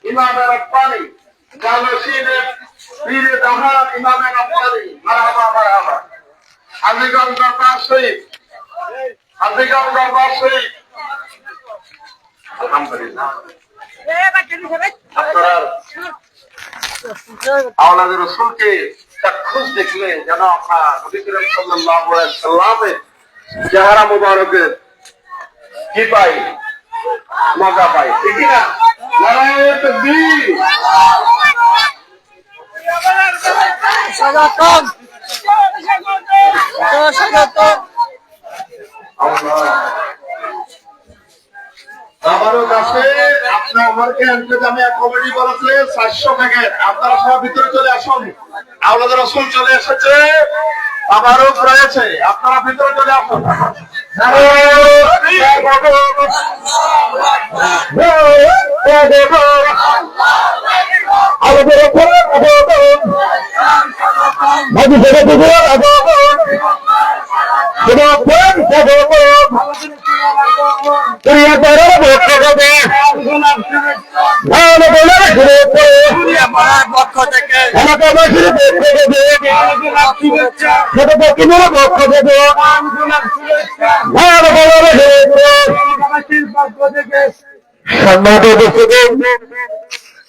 ইমাম রব্বানি জালসিনে পীরে দাহান ইমাম রব্বানি মারহাবা মারহাবা হাজীগঞ্জ দরবার শরীফ হাজীগঞ্জ দরবার শরীফ আলহামদুলিল্লাহ আপনার আওলাদ রাসূলকে চাক্ষুষ দেখলে যেন আমরা নবী করিম সাল্লাল্লাহু আলাইহি সাল্লামের চেহারা মুবারকের কি পাই মজা পাই ঠিক না নারায়ে তাকবীর স্বাগতম স্বাগতম আমারও কাছে আপনার আমাকে জামিয়া কমিটি বলেছে 400 প্যাকেট আপনারা সব ভিতরে চলে আসুন আওলাদ রাসূল চলে এসেছে আমারও রয়েছে আপনারা ভিতরে চলে আসুন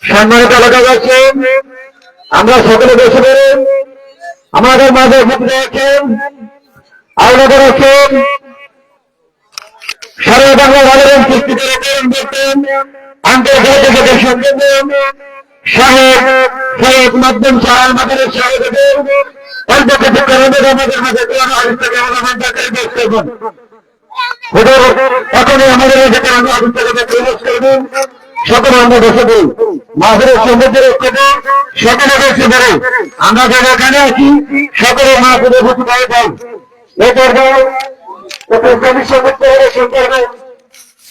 সম্মানিত এলাকাবাসী আমরা সকলে বসে পড়ুন আমাদের মাঝে উপস্থিত আছেন আওলাদ রাসূল সারা বাংলা ভালোবাসা সৃষ্টি করতেন আন্তর্জাতিক সম্মেলন সাহেব সৈয়দ মাধ্যম সাহেব মাদারের সাহেবদের অল্প কিছু কারণে আমাদের মাঝে এখনই আমাদের প্রবেশ করবেন সকলে আমরা বসে পড়ি মাছের সমুদ্রের থেকে সকলে বসে পড়ি আমরা যারা এখানে আছি সকলে মাছের বসে পাই পাই এই করবো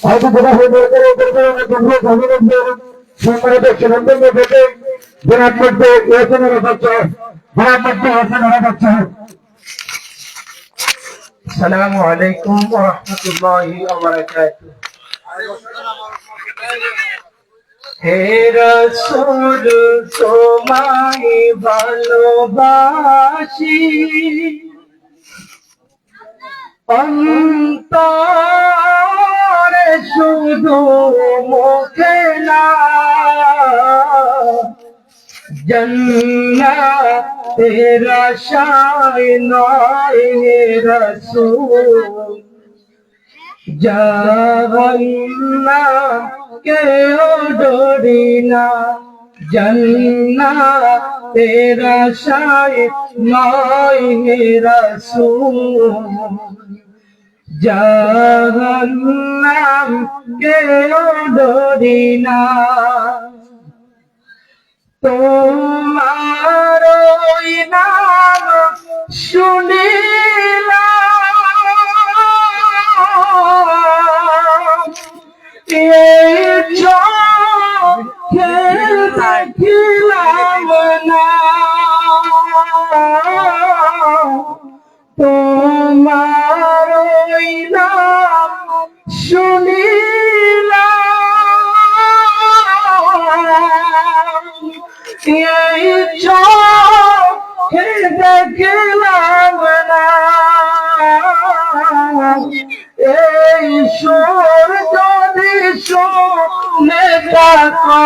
হয়তো যেটা হয়ে বিরাট মধ্যে আসসালামু আলাইকুম ওয়া রাহমাতুল্লাহি ওয়া বারাকাতুহু হে রাসূল তোমায় ভালোবাসি অন্তরে শুধু মুখে না জান্নাতের আশায় নয় হে রাসূল জাহান্নাম কেউ ডরি না জান্নাতের আশায় নয় হে রাসূল জাহান্নাম কেউ ডরি না তোমার ওই নাম শুনিলাম এই চোখে দেখিলাম না তোমার ওই নাম শুনিলাম এই চোখে দেখলাম না এই সুর যদি শুনে থাকো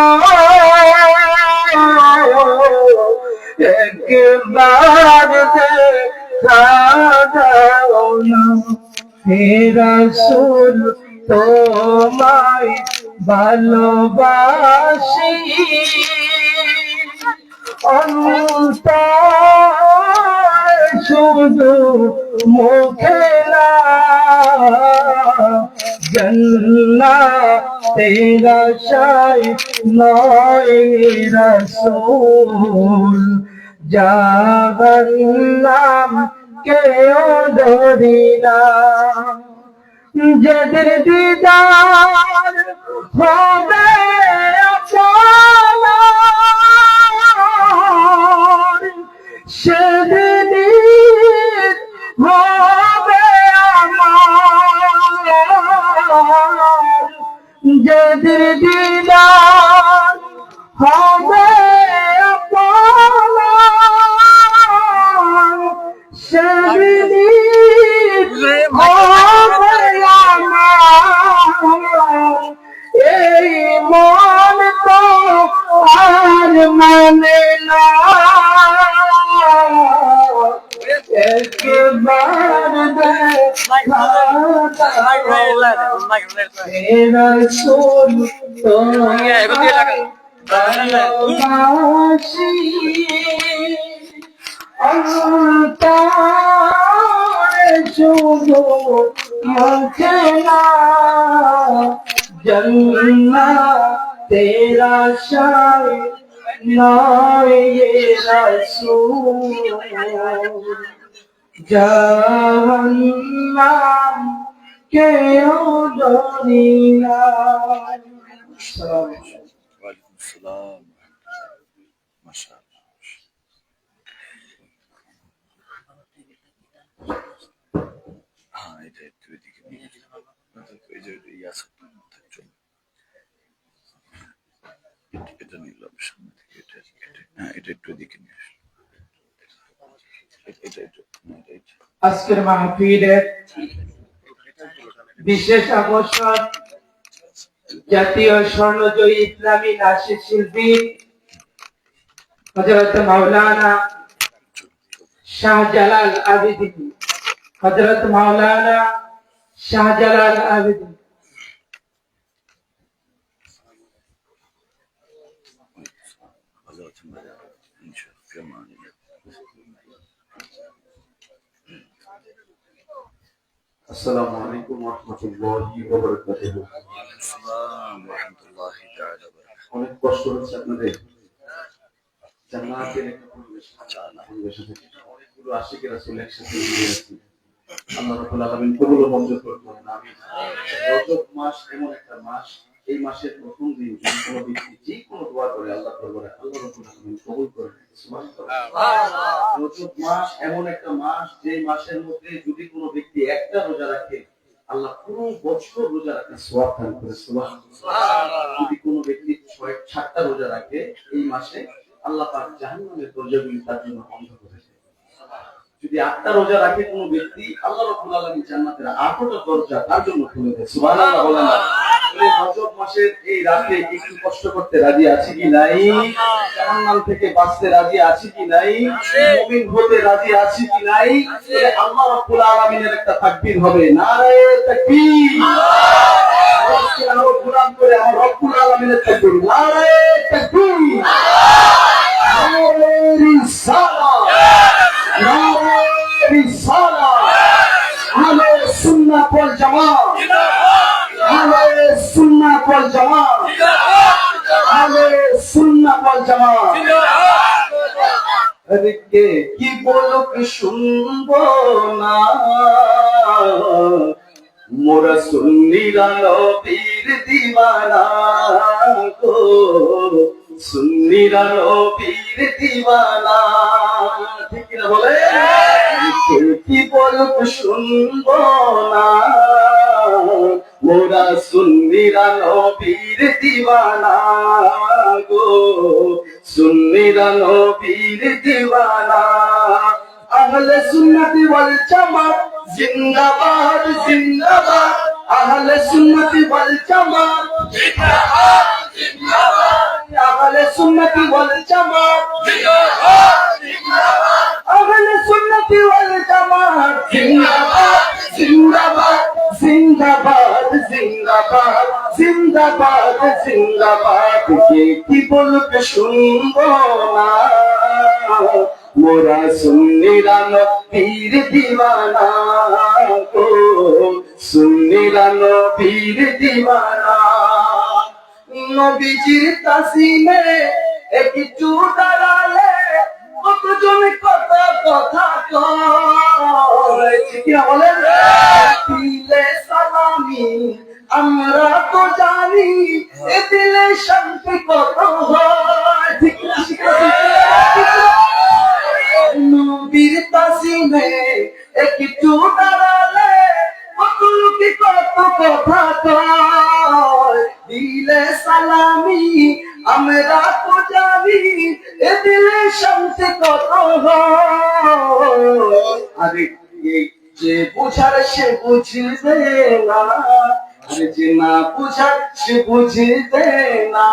একবার দেখা দাও না হে রাসূল তোমায় ভালোবাসি অন্তর শুধু মুখে না জান্নাতের আশায় নয় রাসূল জাহান্নাম কেউ ডরি না যাদের দিদার হবে আপনার, সেদিন হবে আমার। যাদের দিদার হবে আপনার, সেদিন হবে আমার। এই মন তো আর মানে না, একবার দেখা রাসূল তোমায় ভালোবাসি, অন্তরে শুধু মুখে না, জান্নাতের আশায় নয় ইয়ে রাসূল, জাহান্নাম কেউ জানি না। ওয়ালাইকুম আসসালাম। মাশাআল্লাহ। হ্যাঁ, এটা একটু এদিকে নিয়ে এই যে ইয়াস এটা নিলাম সামনে থেকে, হ্যাঁ এটা একটু এদিকে নিয়ে আসলাম। আজকের মাহফিলের বিশেষ আকর্ষণ জাতীয় স্বর্ণজয়ী ইসলামী নাচের শিল্পী হযরত মাওলানা শাহজালাল আবেদীন, হযরত মাওলানা শাহজালাল আবেদীন। আসসালামু আলাইকুম ওয়া রাহমাতুল্লাহি ওয়া বারাকাতুহু। অনেক কষ্ট হচ্ছে আপনাদের। জান্নাতের একটা পরিবেশ আছে, অনেকগুলো আশিক রাসূল একসাথে মিলে আছি। আল্লাহ রাব্বুল আলামিন কবুল ও মঞ্জুর করুন, আমিন। রজব মাস এমন একটা মাস, এই মাসের প্রথম দিন যদি কোনো ব্যক্তি যে কোনো দোয়া করে আল্লাহ দরবারে, আল্লাহ রাব্বুল আলামিন কবুল করে নেন। সুবহানাল্লাহ। রজব মাস এমন একটা মাস, যে মাসের মধ্যে যদি কোনো ব্যক্তি একটা রোজা রাখে, আল্লাহ পুরো বছর রোজা রাখে সওয়াব দান করে। সুবহানাল্লাহ। যদি কোনো ব্যক্তি 6-7টা রোজা রাখে এই মাসে, আল্লাহ পাক জাহান্নামের দরজাগুলি তার জন্য বন্ধ করে দেয়। যদি 8টা রোজা রাখে কোনো ব্যক্তি, আল্লাহ রাব্বুল আলামিন জান্নাতের 8টা দরজা তার জন্য খুলে দেয়। সুবহানাল্লাহ বলেন না? রজব মাসের এই রাতে একটু কষ্ট করতে রাজি আছে কি নাই? জাহান্নাম থেকে বাঁচতে রাজি আছে কি নাই? মুমিন হতে রাজি আছে কি নাই? আল্লাহ রাব্বুল আলামিনের একটা তাকবীর হবে, নারে তাকবীর। আজকে আমরা গুনাহ করে আমার রব্বুল আলামিনের তাকবীর, নারে তাকবীর, নারে রিসালাত, নারে রিসালাত, আহলে সুন্নাত ওয়াল জামাত, আহলে সুন্নাত ওয়াল জামাত, আহলে সুন্নাত ওয়াল জামাত। আরে কে কি বলুক শুনবো না, মোরা সুন্নিরা নবীর দিওয়ানা গো, সুন্নিরা নবীর দিওয়ানা। ঠিক না বলে? কে কি বলুক শুনবো না, মোরা সুন্নিরা নবীর দিওয়ানা গো, সুন্নিরা নবীর দিওয়ানা। আহলে সুন্নতি ওয়াল জামাত জিন্দাবাদ জিন্দাবাদ, আহলে সুন্নতি ওয়াল জামাত জিন্দাবাদ জিন্দাবাদ, আহলে সুন্নতি ওয়াল জামাত জিন্দাবাদ জিন্দাবাদ, আহলে সুন্নতি ওয়াল জামাত জিন্দাবাদ জিন্দাবাদ, জিন্দাবাদ জিন্দাবাদ, জিন্দাবাদ জিন্দাবাদ। কে কি বলবে শুনবো না, মোরা সুন্নিরা নবীর দিওয়ানা গো, সুন্নিরা নবীর দিওয়ানা। নবীজির তাসিমে একটু দাঁড়ালে কতজন কত কথা কয়, ঠিক না বলেন? দিলে সালামি আমরা তো জানি, এ দিলে শান্তি কত হয়, ঠিক না? নবীর তাসিমে একটু দাঁড়ালে কত লোকে কত কথা কয়, দিলে সালামি আমরা তো জানি, এ দিলে শান্তি কত হয়। আরে এই যে বুঝার সে বুঝবে না, আরে যে না বুঝার সে বুঝবে না,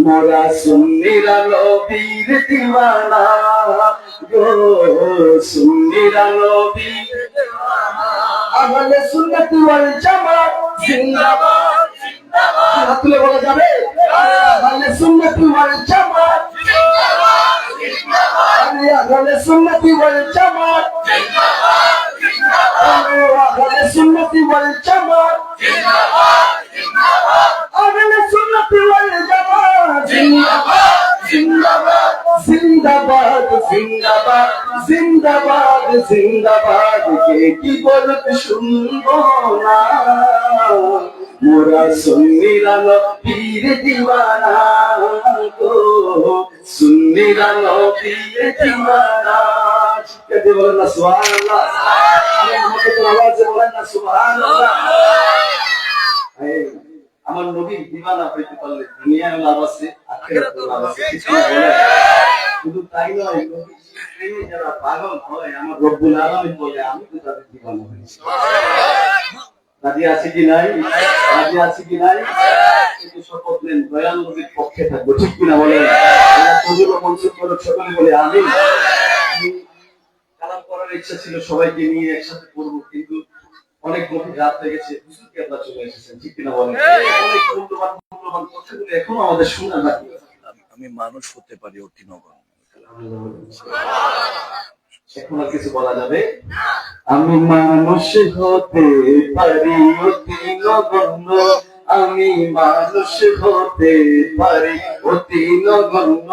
মোরা সুন্নিরা নবীর দিওয়ানা গো, সুন্নিরা নবীর দিওয়ানা। আহলে সুন্নাত ওয়াল জামাত জিন্দাবাদ, জিন্দাবাদ। হাত তুলে বলা যাবে? আহলে সুন্নাত ওয়াল জামাত জিন্দাবাদ, জিন্দাবাদ। আহলে সুন্নাত ওয়াল জামাত জিন্দাবাদ, জিন্দাবাদ। আহলে সুন্নাত ওয়াল জামাত জিন্দাবাদ, জিন্দাবাদ। আহলে সুন্নাত ওয়াল জামাত জিন্দাবাদ, জিন্দাবাদ, জিন্দাবাদ, জিন্দাবাদ, জিন্দাবাদ, জিন্দাবাদ। কে কি বলতে শুনবো না, মোরা সুন্নিরা নবীর দিওয়ানা গো, সুন্নিরা নবীর দিওয়ানা। কে বলেন না সুবহানাল্লাহ? আরে আমাকে তো আওয়াজে বলেন না সুবহানাল্লাহ। আমার নবীর দিওয়ানা হইতে পারলে দুনিয়ায় লাভ আছে, আখিরাতে লাভ আছে, কিছু বলে। শুধু তাই নয়, নবীর প্রেমে যারা পাগল হয়, আমার রব্বুল আলামিন বলে আমি তো তাদের দিওয়ানা হয়েছি। রাজি আছে কি নাই? রাজি আছে কি নাই? কিন্তু শপথ নেন দয়াল নবীর পক্ষে থাকবো, ঠিক কিনা বলেন? আল্লাহ কবুল ও মঞ্জুর করুক, সকলে বলে আমিন। কালাম করার ইচ্ছা ছিল সবাইকে নিয়ে একসাথে পড়বো, কিন্তু অনেক গভীর রাত হয়ে গেছে, হুজুরকে আপনারা চলে এসেছেন, ঠিক কিনা বলেন? অনেক মূল্যবান মূল্যবান কথাগুলো এখনো আমাদের শোনা বাকি। আমি মানুষ হতে পারি অতি নগণ্য, এখন আর কিছু বলা যাবে? আমি মানুষ হতে পারি অতি নগণ্য, আমি মানুষ হতে পারি অতি নগণ্য,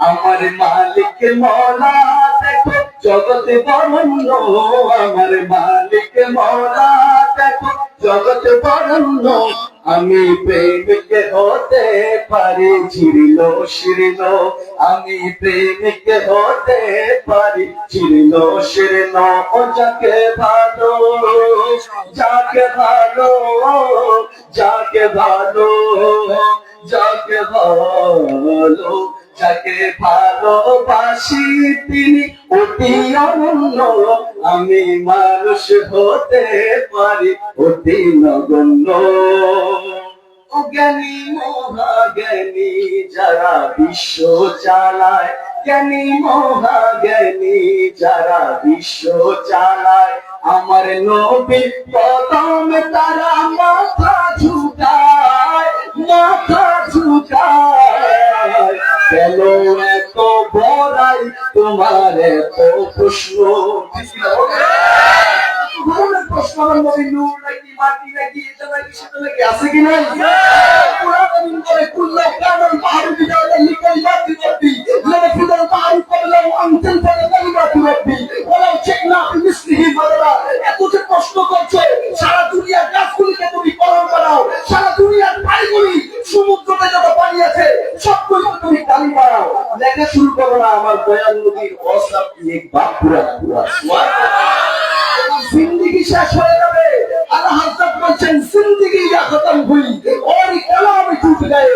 আমার মালিক মওলা দেখো জগতে বরণ্য, আমার মালিক মওলা দেখো জগতে বরণ্য, আমি প্রেমিক হতে পারি ছিন্ন শীর্ণ, আমি প্রেমিক হতে পারি ছিন্ন শীর্ণ। ও যাকে ভালো, যাকে ভালো, যাকে ভালো, যাকে ভালো, যাকে ভালোবাসি তিনি অতি অনন্য, আমি মানুষ হতে পারি অতি নগণ্য। জ্ঞানী মহাজ্ঞানী যারা বিশ্ব চালায়, জ্ঞানী মহাজ্ঞানী যারা বিশ্ব চালায়, আমার নবী কদমে তারা মাথা ঝুঁকায়, মাথা ঝুঁকায়। কেন এত বড়াই তোমার এত প্রশ্ন? প্রশ্ন আমার নবী নূর নাকি মাটি নাকি এটা নাকি সেটা নাকি আছে কি নাই? কুরআন আমিন করে কুল্লা কামাল বাহরু বিদাওয়া লিকাল বাতি রব্বি লানা ফুদাল বাহরু কবলা আনতাল ফালাতু রব্বি ওয়ালাউ চিকনা বিমিসলিহি মাদরা। এত যে প্রশ্ন করছো, সারা দুনিয়ার গাছগুলিকে তুমি কলম বানাও, সারা দুনিয়ার পানিগুলি সমুদ্রতে যত পানি আছে সবগুলোকে তুমি পানি বানাও, লেখা শুরু করো না আমার দয়াল নবীর ওয়াসাব এক বাপ পুরা পুরা। जिंदगी शेष हो जाए, अल्लाह हज़रत बच्चन जिंदगी या खत्म हुई और कलाम टूट गए,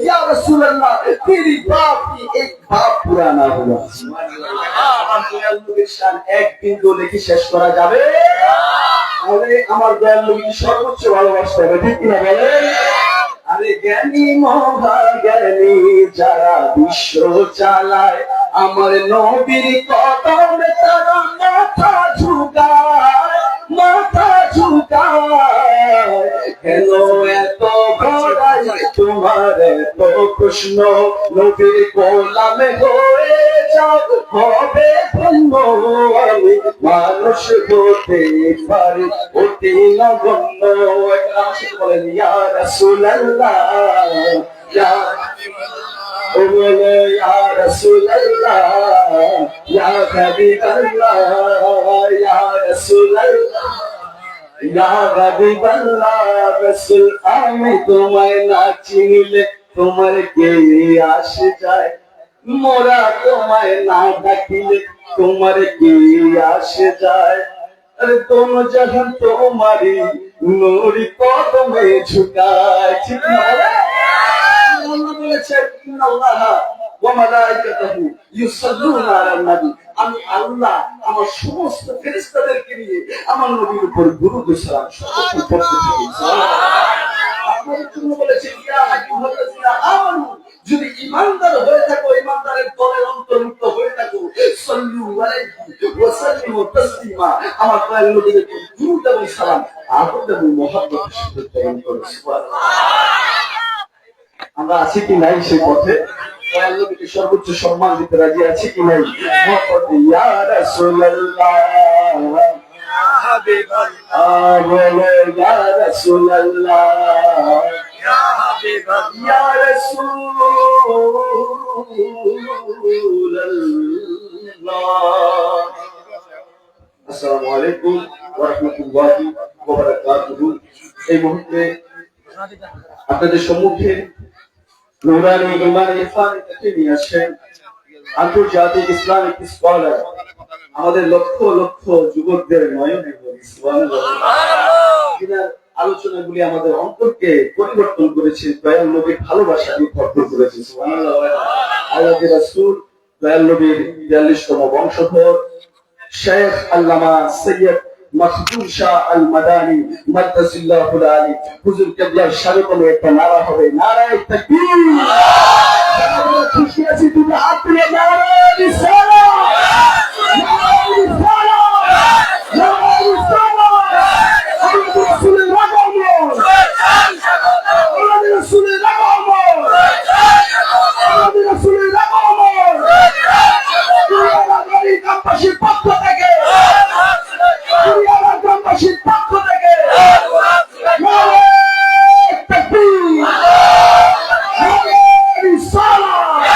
या रसूल अल्लाह तेरी बाप की एक बाप पूरा ना हुआ। আমার দয়াল নবীর শান এক বিন্দু লিখে শেষ করা যাবে? তাহলে আমার দয়াল নবীকে সর্বোচ্চ ভালোবাসতে হবে, ঠিক কিনা বলেন? আরে জ্ঞানী মহাজ্ঞানী যারা বিশ্ব চালায়, আমার নবীর কদমে তারা মাথা ঝুঁকায়, মাথা ঝুঁকায়। কেন এত বড়াই তোমার এত প্রশ্ন? নবীর গোলামে হয়ে যাও হবে ধন্য, আমি মানুষ হতে পারি অতি নগণ্য। বলেন ইয়া রাসূলুল্লাহ, ইয়া ও বলে ইয়া রাসূলুল্লাহ ইয়া হাবিবাল্লাহ ইয়া রাসূলুল্লাহ ইয়া হাবিবাল্লাহ রাসূল আমি তোমায় না চিনলে তোমার কে আসে যায় মোরা তোমায় না ডাকিলে তোমার কি আসে যায় अरे दोनों जहां तुम्हारी नूरी कदमे झुकाए ठीक ना আল্লাহ বলেছেন ইন্নাল্লাহ ওয়া মালাইকাতুহু ইউসাল্লুনা আলান নবী আমি আল্লাহ আমার সমস্ত ফেরেশতাদেরকে নিয়ে আমার নবীর উপর দুরূদ ও সালাম সর্বক্ষণ পড়তে থাকি আপনাদের জন্য বলেছেন ইয়া আইয়ুহাল্লাযীনা আমানু যদি ঈমানদার হয়ে থাকো ঈমানদারের দলের অন্তর্ভুক্ত হয়ে থাকো সাল্লু আলাইহি ওয়া সাল্লিমু তাসলিমা আমার দয়াল নবীর উপর দুরূদ এবং সালাম আদব এবং মহব্বতের সাথে প্রেরণ করো সুবহানাল্লাহ আমরা আছি কি নাই সেই পথে দয়াল নবীকে সর্বোচ্চ সম্মান দিতে রাজি আছি কি নাই মুহাম্মদ ইয়া রাসূলুল্লাহ ইয়া হাবিবাল্লাহ বলে ইয়া রাসূলুল্লাহ ইয়া হাবিবাল্লাহ ইয়া রাসূলুল্লাহ আসসালামু আলাইকুম ওয়া রাহমাতুল্লাহি ওয়া বারাকাতুহু এই মুহূর্তে আপনাদের সম্মুখে নুরানি ইমান ইরফান থেকে নিয়ে আসেন আন্তর্জাতিক ইসলামিক স্কলার আমাদের লক্ষ লক্ষ যুবকদের নয়নে সুবহানাল্লাহ যিনার আলোচনাগুলি আমাদের অন্তরকে পরিবর্তন করেছে দয়াল নবীর ভালোবাসা দিয়ে ভরপুর করেছে সুবহানাল্লাহ আল্লাহর রাসূল দয়াল নবীর 42তম বংশধর শেখ আল্লামা সৈয়দ মখদুম শাহ আল মাদানী মাদ্দাসিল্লাহুল আলী হুজুর কিবলার শারীফে একটা নারা হবে নারায়ে তাকবীর আমরা খুশি আছি তোমরা হাত তুলে নারায়ে রিসালাত নারায়ে রিসালাত নারায়ে রিসালাত আমাদের রাসূলের আগমন আমাদের রাসূলের আগমন আমাদের রাসূলের আগমন দুনিয়ার গ্রামবাসীর পক্ষ থেকে দুনিয়ার গ্রামবাসীর পক্ষ থেকে নারায়ে তাকবীর নারায়ে রিসালাত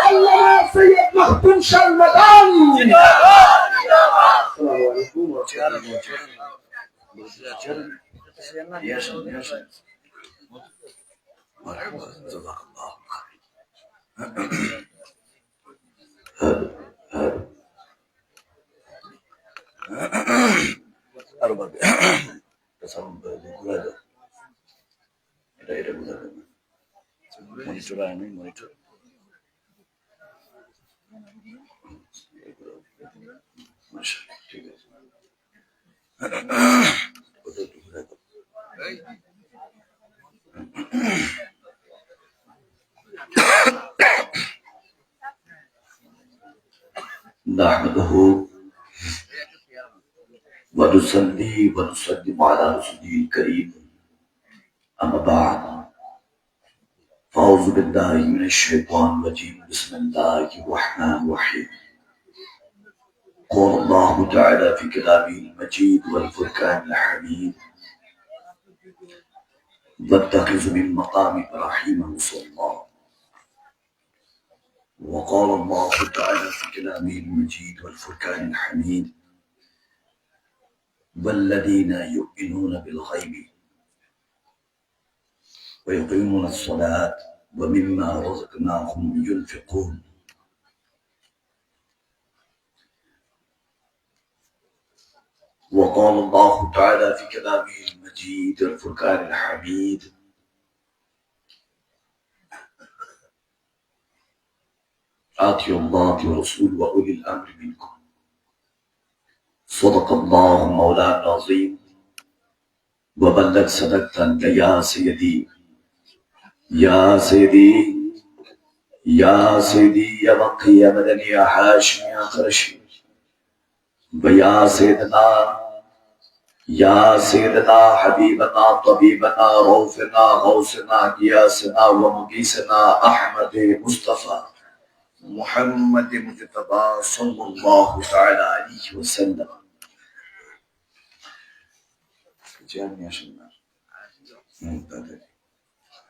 আল্লামা সৈয়দ মখদুম শাহ আল মাদানী আসসালামু আলাইকুম ওয়া রাহমাতুল্লাহ مرحبا جزاك الله خير আরো বাড়বে সাউন্ড ঘুরে দাও এটা ঘুরে দাও মনিটর আনি মনিটর মাশাআল্লাহ ঠিক আছে ওটা একটু ঘুরে দাও نحمده ونصلي ونسلم على رسوله الكريم أما بعد فأعوذ بالله من الشيطان الرجيم بسم الله الرحمن الرحيم قال الله تعالى في كلامه المجيد والفرقان الحميد واتخذ من مقام إبراهيم مصلى وقال الله تعالى في كلامه المجيد والفرقان الحميد والذين يؤمنون بالغيب ويقيمون الصلاة ومما رزقناهم ينفقون وقال الله تعالى في كلامه المجيد والفرقان الحميد آتوا الله ورسوله وأولي الأمر منكم صدق الله مولانا العظيم وبلغ صدقتك يا سيدي يا سيدي يا سيدي يا بقي يا مدني يا هاشم يا قرشي ويا سيدنا يا سيدنا حبيبنا طبيبنا روفنا غوثنا قياسنا ومقيسنا أحمد مصطفى محمد مجتبى صلى الله تعالى عليه وسلم جامع شنار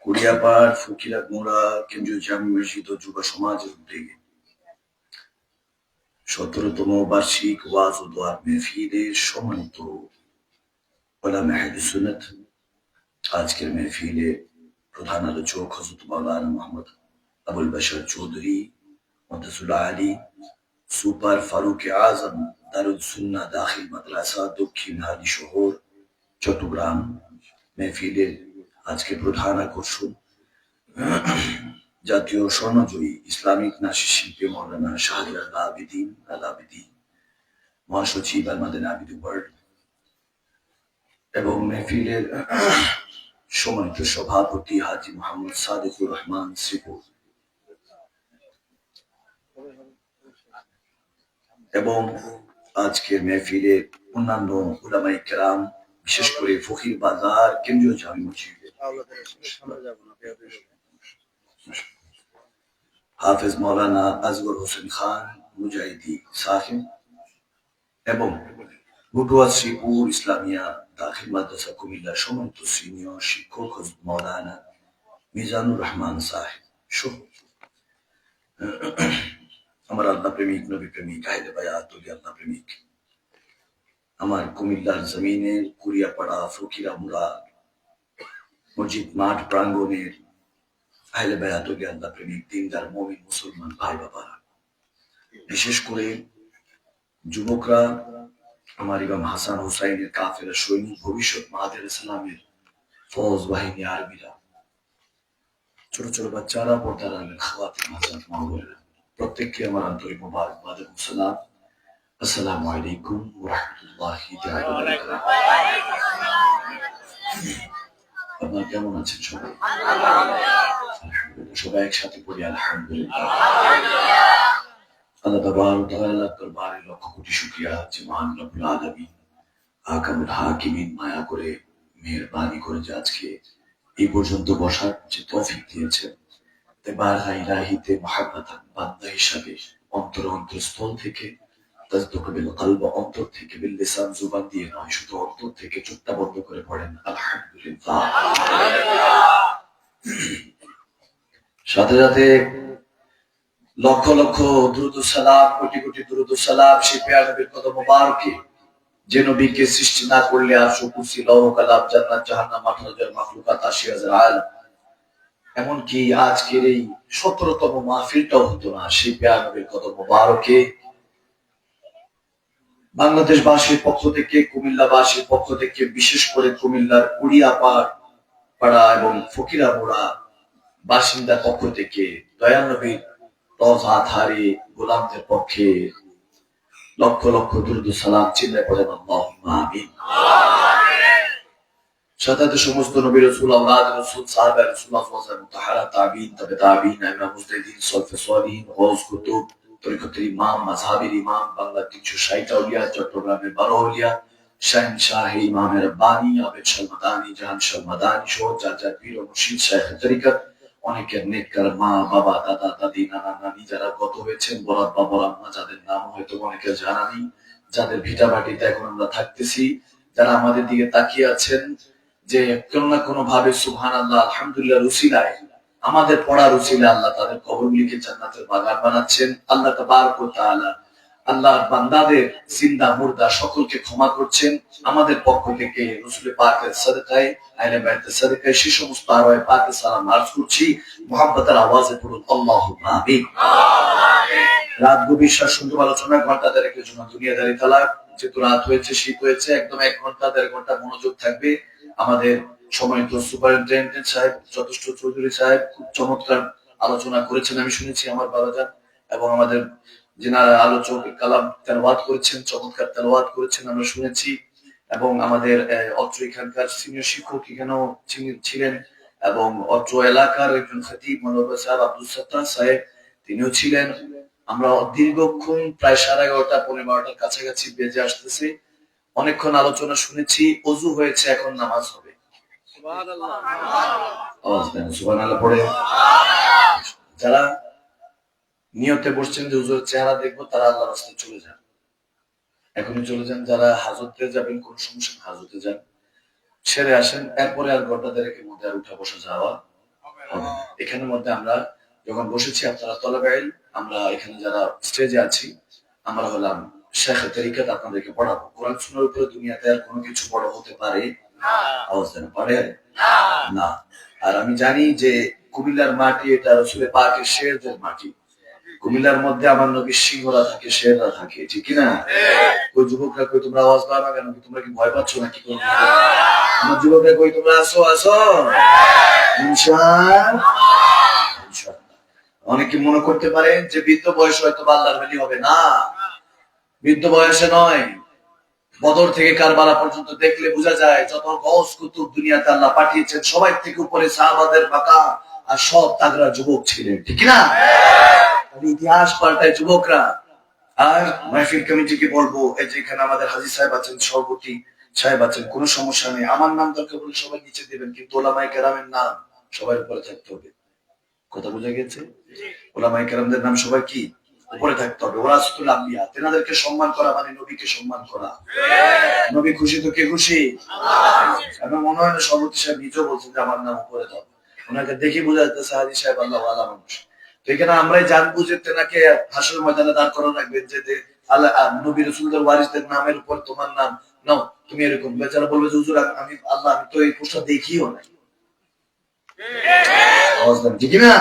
কুড়িয়াপাড় ফকিরা মোড়া কেন্দ্রীয় জামি মসজিদ ও যুব সমাজের উদ্যোগে 17তম বার্ষিক ওয়াজ ও দোয়া মেহফিলের সম্মানিত উলামা আহলে সুন্নাত আজকের মেহফিলে প্রধান আলোচক হযরত মাওলানা মুহাম্মদ আবুল বাশার চৌধুরী মুহাদ্দিসুল আলী সুপার ফারুক আজম দারুল সুন্নাহ দাখিল মাদ্রাসা দক্ষিণ হালি শহর চট্টগ্রাম। মেহফিলের আজকে প্রধান আকর্ষণ জাতীয় স্বর্ণজয়ী ইসলামিক নাসির শিল্পী মাওলানা শাহরিয়ার আবেদিন আল আবেদিন, মহাসচিব আল মাদানী আবিদ ওয়ার্ল্ড এবং মেহফিলের সম্মানিত সভাপতি হাজী মোহাম্মদ সাদিকুর রহমান শ্রীপুর এবং আজকের মেহফিলে অন্যান্য উলামায়ে কেরাম, বিশেষ করে ফকির বাজার কেন্দ্রীয় জামি মসজিদ হাফেজ মাওলানা আজগর হোসেন খান মুজাহিদি সাহেব এবং বটুয়া শ্রীপুর ইসলামিয়া দাখিল মাদ্রাসা কুমিল্লা সম্মানিত সিনিয়র শিক্ষক হযরত মাওলানা মিজানুর রহমান সাহেব সহ আমার আল্লাহ প্রেমিক, নবী প্রেমিক, আহলে বায়াত, ওলি আল্লাহ প্রেমিক, আমার কুমিল্লার জমিনের কুড়িয়াপাড়া ফকিরা মুড়া মসজিদ মাঠ প্রাঙ্গণের আহলে বায়াত, ওলি আল্লাহ প্রেমিক, দিনদার মুমিন মুসলমান ভাই বাবারা, বিশেষ করে যুবকরা, আমার ইমাম হাসান হুসাইনের কাফেলা সৈনিক, ভবিষ্যৎ মাহাদের ইসলামের ফৌজ বাহিনী, আর্মিরা, ছোট ছোট বাচ্চারা, পর্দার আলের খাওয়াতিন, হাজরাত, মা বোনেরা, প্রত্যেককে আমার আন্তরিক মোবারকবাদ এবং সালাম। আসসালামু আলাইকুম ওয়া রাহমাতুল্লাহি তাআলা ওয়া বারাকাতুহু। আপনারা কেমন আছেন সবাই? আলহামদুলিল্লাহ। সবাই একসাথে পড়ি আলহামদুলিল্লাহ। আল্লাহ তাবারক ওয়া তাআলার দরবারে লক্ষ কোটি শুকরিয়া যে মহান রব্বুল আলামিন আকামুল হাকিমিন মায়া করে মেহেরবানি করে যে আজকে এই পর্যন্ত বসার যে তৌফিক দিয়েছেন, বারহা ইলাহিতে মুহাব্বাতান বান্দা হিসাবে অন্তরস্থল থেকে তাজদুকুল কলব, অন্তর থেকে বিল লিসান জুবান দিয়ে নয়, শুধু অন্তর থেকে চোখটা বন্ধ করে পড়েন আলহামদুলিল্লাহ। সাথে সাথে লক্ষ লক্ষ দুরূদ ও সালাম, কোটি কোটি দুরূদ ও সালাম সেই প্রিয় নবীর কদম মোবারকে, যে নবীকে সৃষ্টি না করলে আরশ, কুরসি, লৌহ কালাম, জান্নাত, জাহান্নাম, 18,000 মাখলুকাত, 80,000 আয়াত, এমনকি আজকের এই 17তম মাহফিলটাও হতো না। সেই প্রিয় নবীর কদম মোবারকে বাংলাদেশবাসীর পক্ষ থেকে, কুমিল্লাবাসীর পক্ষ থেকে, বিশেষ করে কুমিল্লার কুড়িয়াপাড় পাড়া এবং ফকিরা মোড়া বাসিন্দার পক্ষ থেকে, দয়াল নবীর রওজা ধারে গোলামদের পক্ষে লক্ষ লক্ষ দুরূদ ও সালাম চিল্লায় পড়েন আল্লাহুম্মা আমিন। সাথে সমস্ত নবী রাসূল, আওলাদ রাসূল, সাহাবা রাসূলুল্লাহ সাল্লাল্লাহু আলাইহি ওয়াসাল্লাম, তাহারা তাবিঈন, তাবে তাবিঈন, আইম্মা মুজতাহিদিন, সলফে সালিহিন, গাউস কুতুব, তরিকতের ইমাম, মাযহাবের ইমাম, বাংলার 360 আউলিয়া, চট্টগ্রামের 12 আউলিয়া, শাহেনশাহ ইমাম রাব্বানি, আবেদ শাহ মাদানী, জাহান শাহ মাদানী সহ যার যার পীর ও মুর্শিদ শাইখ তরিকত, অনেকের নেককার মা বাবা, দাদা দাদি, নানা নানি যারা গত হয়েছেন, বরাত বা বরাম্মা, যাদের নাম হয়তো অনেকের জানা নেই, যাদের ভিটা বাটিতে এখন আমরা থাকতেছি, যারা আমাদের দিকে তাকিয়ে আছেন, যে কোন না কোন ভাবে সুবহানাল্লাহ আলহামদুলিল্লাহ রুসিলায়, আমাদের পড়ার রুসিলা আল্লাহ তাদের কবরগুলিকে জান্নাতের বাগান বানাচ্ছেন। আল্লাহ তাবারক ওয়া তাআলা আল্লাহর বান্দাদের জিন্দা মুর্দা সকলকে ক্ষমা করছেন। আমাদের পক্ষ থেকে রাসূল পাকের সাদকায়ে, আহলে বাইতের সাদকায়ে সেই সমস্ত আরওয়ায়ে পাকে সালাম আরজ করছি। মুহাব্বতের আওয়াজে পড়ুন আল্লাহুম্মা আমিন। রাত গভীর সুন্দর আলোচনা, ঘন্টা দেড়েকের জন্য দুনিয়াদারি তালাক, যেহেতু রাত হয়েছে, শীত হয়েছে, একদম 1 ঘন্টা 1.5 ঘন্টা মনোযোগ থাকবে। আমাদের সম্মানিত সুপারিনটেন্ডেন্ট সাহেব যথেষ্ট চৌধুরী সাহেব খুব চমৎকার আলোচনা করেছেন, আমি শুনেছি আমার বাবাজান, এবং আমাদের যিনারা আলোচক কালাম তেলাওয়াত করেছেন, চমৎকার তেলাওয়াত করেছেন আমরা শুনেছি, এবং আমাদের অত্র এখানকার সিনিয়র শিক্ষক এখানেও ছিলেন, এবং অত্র এলাকার একজন খতিব মৌলানা সাহেব আব্দুল সাত্তার সাহেব তিনিও ছিলেন। আমরা দীর্ঘক্ষণ প্রায় 11:30 পৌনে 12টার কাছাকাছি বেজে আসতেছে, অনেকক্ষণ আলোচনা শুনেছি। ওযু হয়েছে, এখন নামাজ হবে। সুবহানাল্লাহ পড়ে। যারা নিয়তে বসছেন যে হুজুরের চেহারা দেখবো, তারা আল্লাহর রাস্তায় চলে যান, এখনই চলে যান। যারা হাজতে যাবেন, কোন সমস্যা হাজতে যান, সেরে আসেন, এরপরে আর ঘন্টা দেড়েকের মধ্যে আর উঠা বসা যাওয়া হবে না। এখানের মধ্যে আমরা যখন বসেছি আপনারা তলাবে ইলম, আমরা এখানে যারা স্টেজে আছি আমরা হলাম শেখ তরিকত, আপনাদেরকে পড়াবো। কোরআন সুন্নাহর উপরে দুনিয়াতে আর কোনো কিছু বড় হতে পারে আওয়াজ দেন পারে না। আর আমি জানি যে কুমিল্লার মাটি এটা রাসূলের পাকের শেরদের মাটি। কুমিল্লার মধ্যে আমার নবীর সিংহরা থাকে, শেররা থাকে, ঠিক না? ওই যুবকরা কই তোমরা আওয়াজ দাও না কেন? তোমরা কি ভয় পাচ্ছ নাকি? আমার যুবকরা কই তোমরা আসো আসো ইনশাআল্লাহ। অনেকে মনে করতে পারেন যে বৃদ্ধ বয়স হয়তো আল্লাহর ওলি হবে না, বৃদ্ধ বয়সে নয়, বদর থেকে কারবালা পর্যন্ত দেখলে বোঝা যায় যত গওস কুতুব দুনিয়াতে আল্লাহ পাঠিয়েছেন সবাই থেকে উপরে সাহাবাদের বাঁকা আর সব তাগড়া যুবক ছিলেন, ঠিক না? ইতিহাস পাল্টায় যুবকরা। আর মাহফিল কমিটিকে বলবো, এই যে এখানে আমাদের হাজী সাহেব আছেন, সভাপতি সাহেব আছেন, কোনো সমস্যা নেই, আমার নাম দরকার বলে সবাই নিচে দিবেন, কিন্তু ওলামায়ে কেরামের নাম সবার উপরে থাকতে হবে। কথা বোঝা গেছে? ওলামায়ে কেরামদের নাম সবাই কি উপরে থাকতে হবে। ওরাসতুল আম্বিয়া, তেনাদেরকে সম্মান করা মানে নবীকে সম্মান করা। নবী খুশি তো কে খুশি? আমার মনে হয় না সভাপতি সাহেব নিজেও বলছেন যে আমার নাম উপরে দাও। ওনাকে দেখে বোঝা যাচ্ছে হাজী সাহেব আল্লাহ ওয়ালা মানুষ। তো এখানে আমরাই জান বুঝে তেনাকে হাসরের ময়দানে দাঁড় করা রাখবেন যে আল্লাহ নবী রাসূলদের ওয়ারিসদের নামের উপর তোমার নাম নাও, তুমি এরকম। বেচারা বলবে যে হুজুর আমি আল্লাহ আমি তো এই পোস্টার দেখিও নাই। ঠিক না?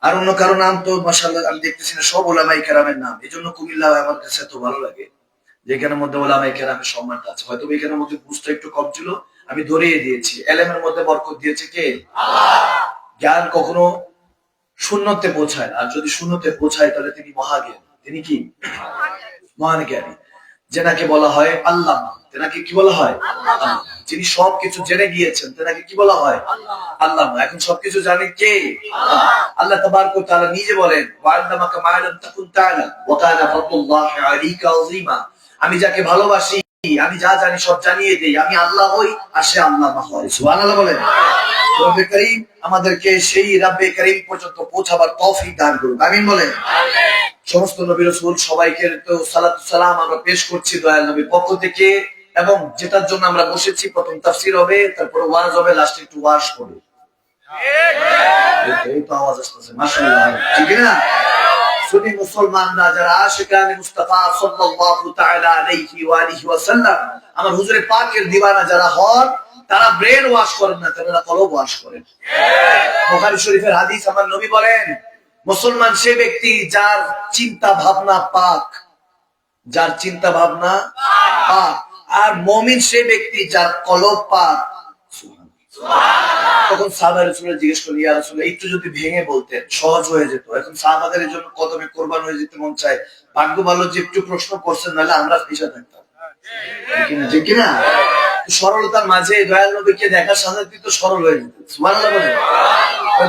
আর অন্য কারো নাম তো মাশাআল্লাহ আমি দেখতেছি না, সব ওলামায়ে কেরামের নাম। এজন্য কুমিল্লা আমার কাছে এত ভালো লাগে যে এখানের মধ্যে ওলামায়ে কেরামের সম্মানটা আছে। হয়তো এখানের মধ্যে বুঝতে একটু কম ছিল, আমি ধরিয়ে দিয়েছি। এলেমের মধ্যে বরকত দিয়েছে কে? আল্লাহ। জ্ঞান কখনো শূন্যতে পৌঁছায় না, আর যদি শূন্যতে পৌঁছায় তাহলে তিনি মহাজ্ঞানী। তিনি কি? মহান জ্ঞানী। যেনাকে বলা হয় আল্লাহ, তেনাকে কি বলা হয়? আল্লাহ। যিনি সবকিছু জেনে গিয়েছেন তেনাকে কি বলা হয়? আল্লাহ। এখন সবকিছু জানেন কে? আল্লাহ তাবারক ওয়া তাআলা নিজে বলেন, ওয়া'আল্লামাকা মা লাম তাকুন তা'লাম ওয়া কানা ফাদলুল্লাহি আলাইকা আযীমা। আমি যাকে ভালোবাসি, আমি যা জানি সব জানিয়ে দেই। আমি আল্লাহ হই আর সে আল্লাহ হয়। সুবহানাল্লাহ বলেন। রব্বে করিম আমাদেরকে সেই রব্বে করিম পর্যন্ত পৌঁছাবার তৌফিক দান করুন, আমিন বলেন। সমস্ত নবী রাসূল সবাইকে তো সালাতু সালাম আমরা পেশ করছি দয়াল নবীর পক্ষ থেকে। এবং যেটার জন্য আমরা বসেছি, প্রথম তাফসীর হবে, তারপর ওয়াজ হবে, লাস্টে একটু ওয়াজ হবে। এই তো আওয়াজ আসছে মাশাআল্লাহ, ঠিক না? সুন্নি মুসলমানরা যারা আশিকানে মুস্তাফা সাল্লাল্লাহু তাআলা আলাইহি ওয়া আলিহি ওয়াসাল্লাম আমার হুজুরের পাকের দিওয়ানা যারা হন, তারা ব্রেন ওয়াশ করেন না, তারা কলব ওয়াশ করেন। বুখারী শরীফের হাদিস, আমার নবী বলেন মুসলমান সে ব্যক্তি যার চিন্তা ভাবনা পাক, যার চিন্তা ভাবনা পাক। আর মুমিন সে ব্যক্তি যার কলব পাক। তখন সাহাবায়ে রাসূলুল্লাহ জিজ্ঞেস করলেন, ইয়া রাসূলুল্লাহ একটু যদি ভেঙে বলতেন সহজ হয়ে যেত। এখন সাহাবাদের জন্য কদমে কুরবান হয়ে যেতে মন চায়। ভাগ্য ভালো যে একটু প্রশ্ন করছেন, নাহলে আমরা পিছনে থাকতাম, ঠিক কিনা? সরলতার মাঝে দয়াল নবীকে দেখার সাথে তো সরল হয়ে যেত। সুবহানাল্লাহ বলেন।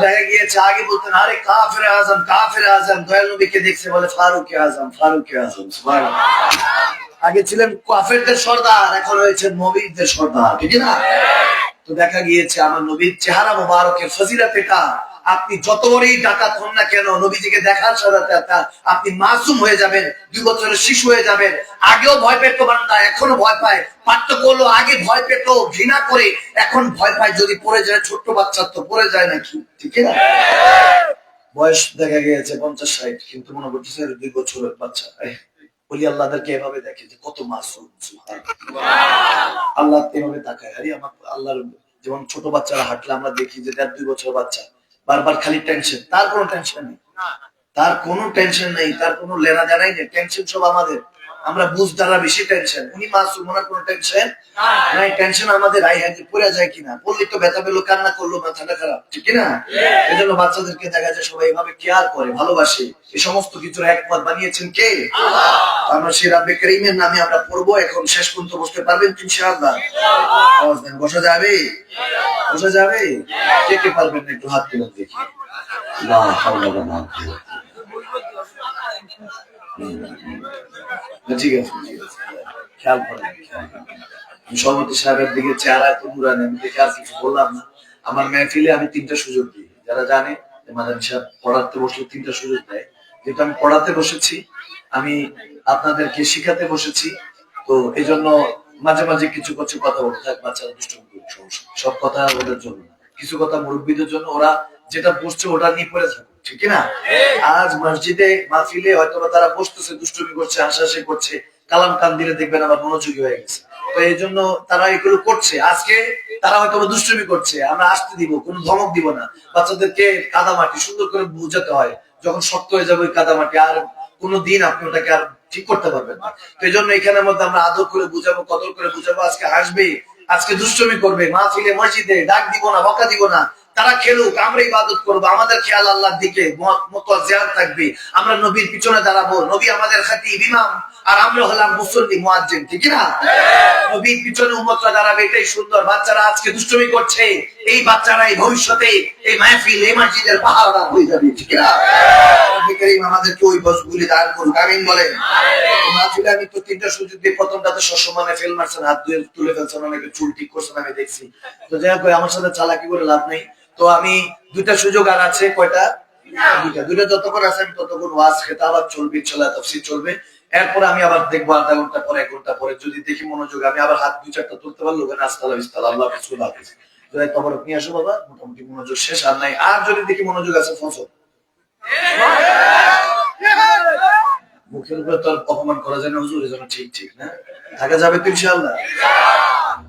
দেখা গিয়েছে আগে বলতেন আরে কাফেরে আযম, কাফেরে আযম। দয়াল নবীকে দেখছে বলে ফারুক আযম, ফারুক আযম। সুবহানাল্লাহ। আগে ছিলেন কাফেরদের সর্দার, এখন হয়েছে মুমিনদের সর্দার, ঠিক না? তো দেখা গিয়েছে আমার নবীর চেহারা মোবারকের ফজিলত এটা। আপনি যত বড়ই ডাকাত হন না কেন, নবীজিকে দেখার সাথে আপনি মাসুম হয়ে যাবেন, 2 বছরের শিশু হয়ে যাবেন। আগেও ভয় পেত বান্দা, এখনো ভয় পায়। পার্থক্য হলো আগে ভয় পেত ঘৃণা করে, এখন ভয় পায় যদি পড়ে যায়। ছোট্ট বাচ্চা তো পড়ে যায় নাকি, ঠিক না? বয়স দেখা গিয়েছে 50-60, কিন্তু মনে করতেছে 2 বছরের বাচ্চা। বলি আল্লাহদেরকে এভাবে দেখে যে কত মাসুম। আল্লাহ এভাবে তাকায়। আরে আমার আল্লাহর যেমন ছোট বাচ্চারা হাঁটলে আমরা দেখি যে 1.5-2 বছর বাচ্চা বারবার খালি টেনশন, তার কোনো টেনশন নেই, তার কোনো টেনশন নেই, তার কোনো লেনা দেনাই নেই। টেনশন সব আমাদের, আমরা বুঝ দ্বারা বেশি টেনশন। উনি মাসুম, ওনার কোনো টেনশন নাই। টেনশন আমাদের আই হ্যাঁ পড়ে যায় কিনা, পড়লে তো ব্যথা পেলো, কান্না করলো, মাথাটা খারাপ, ঠিক না? এই জন্য বাচ্চাদেরকে দেখা যায় সবাই এভাবে কেয়ার করে, ভালোবাসে। এই সমস্ত কিছুর একমত বানিয়েছেন কে? আমরা সেই রব্বে করিমের নামে আমরা পড়বো। এখন শেষ পর্যন্ত বসতে পারবেন ইনশাআল্লাহ? আওয়াজ দেন, বসা যাবে? বসা যাবে? কে কে পারবেন না একটু হাত তুলে দেখি। লা হাওলা ওয়ালা কুওয়াতা। ঠিক আছে, খেয়াল করেন। সভাপতি সাহেবের দিকে চেহারা তো নুরানি, আমি দেখে আর কিছু বললাম না। আমার মেহফিলে আমি 3টা সুযোগ দিই। যারা জানে মাদানী সাহেব পড়াতে বসলে 3টা সুযোগ দেয়। যেহেতু আমি পড়াতে বসেছি, আমি আপনাদেরকে শিখাতে বসেছি, তো এই জন্য মাঝে মাঝে কিছু কথা বলতে থাক। বাচ্চারা দুষ্টুমি করে, সমস্যা, সব কথা ওদের জন্য। কিছু কথা মুরব্বীদের জন্য, ওরা যেটা বসছে ওটা নিয়ে পড়ে থাকুক, ঠিক না? আজ মসজিদে মাহফিলে হয়তো তারা বসতেছে, দুষ্টুমি করছে, হাসাহাসি করছে, কালাম কান দিলে দেখবেন আবার মনোযোগী হয়ে গেছে। তো এই জন্য তারা এগুলো করছে। আজকে তারা হয়তো দুষ্টুমি করছে, আমরা আসতে দিব, কোনো ধমক দিব না। বাচ্চাদেরকে কাদামাটি সুন্দর করে বুঝাতে হয়, যখন শক্ত হয়ে যাবে ওই কাদামাটি আর কোনোদিন আপনি ওটাকে আর ঠিক করতে পারবেন না। তো এই জন্য এখানের মধ্যে আমরা আদর করে বুঝাবো, কদর করে বুঝাবো। আজকে হাসবে, আজকে দুষ্টুমি করবে, মাহফিলে মসজিদে ডাক দিব না, বকা দিব না, তারা খেলুক, আমরা ইবাদত করবো, আমাদের খেয়াল আল্লাহর দিকে মুতাওয়াজ্জিহ থাকবে। আমরা নবীর পিছনে দাঁড়াবো, নবী আমাদের খাতিব ইমাম, আর আমরা হলাম মুসল্লি মুয়াজ্জিন, ঠিক না? নবীর পিছনে উম্মতরা দাঁড়াবে, এটাই সুন্দর। বাচ্চারা আজকে দুষ্টুমি করছে, এই বাচ্চারাই ভবিষ্যতে এই মাহফিল, এই মসজিদের পাহারাদার হয়ে যাবে, ঠিক না? রব্বুল কারীম আমাদেরকে ওই বসগুলি দান করুক, আমিন বলেন। মাহফিলে আমি তো তিনটা সুযোগ দিয়ে, প্রথমটাতে সসম্মানে ফেল মারছেন, হাত ধুয়ে তুলে ফেলছেন, অনেকে চুল ঠিক করছেন, আমি দেখছি। তো যাই হোক, আমার সাথে চালাকি করে লাভ নেই। তো আমি দুইটা সুযোগ আর আছে, কয়টা? দুইটা যতক্ষণ আছে আমি ততক্ষণ ওয়াজ খেতাব চলবে, ইনশাআল্লাহ তাফসীর চলবে। এরপরে আমি আবার দেখবো আধা ঘন্টা পরে, 1 ঘন্টা পরে যদি দেখি মনোযোগ, আমি আবার হাত 2-4টা তুলতে পারলো, আস্তালা বিস্তালা, আল্লাহ হাফেজ, হাফেজ। যদি তবরক নিয়ে আসো বাবা, মোটামুটি মনোযোগ শেষ। আর নাই, আর যদি দেখি মনোযোগ আছে ফসল, মুখের উপরে তো আর অপমান করা যায় না হুজুর, এজন্য ঠিক ঠিক না থাকা যাবে তো ইনশাআল্লাহ।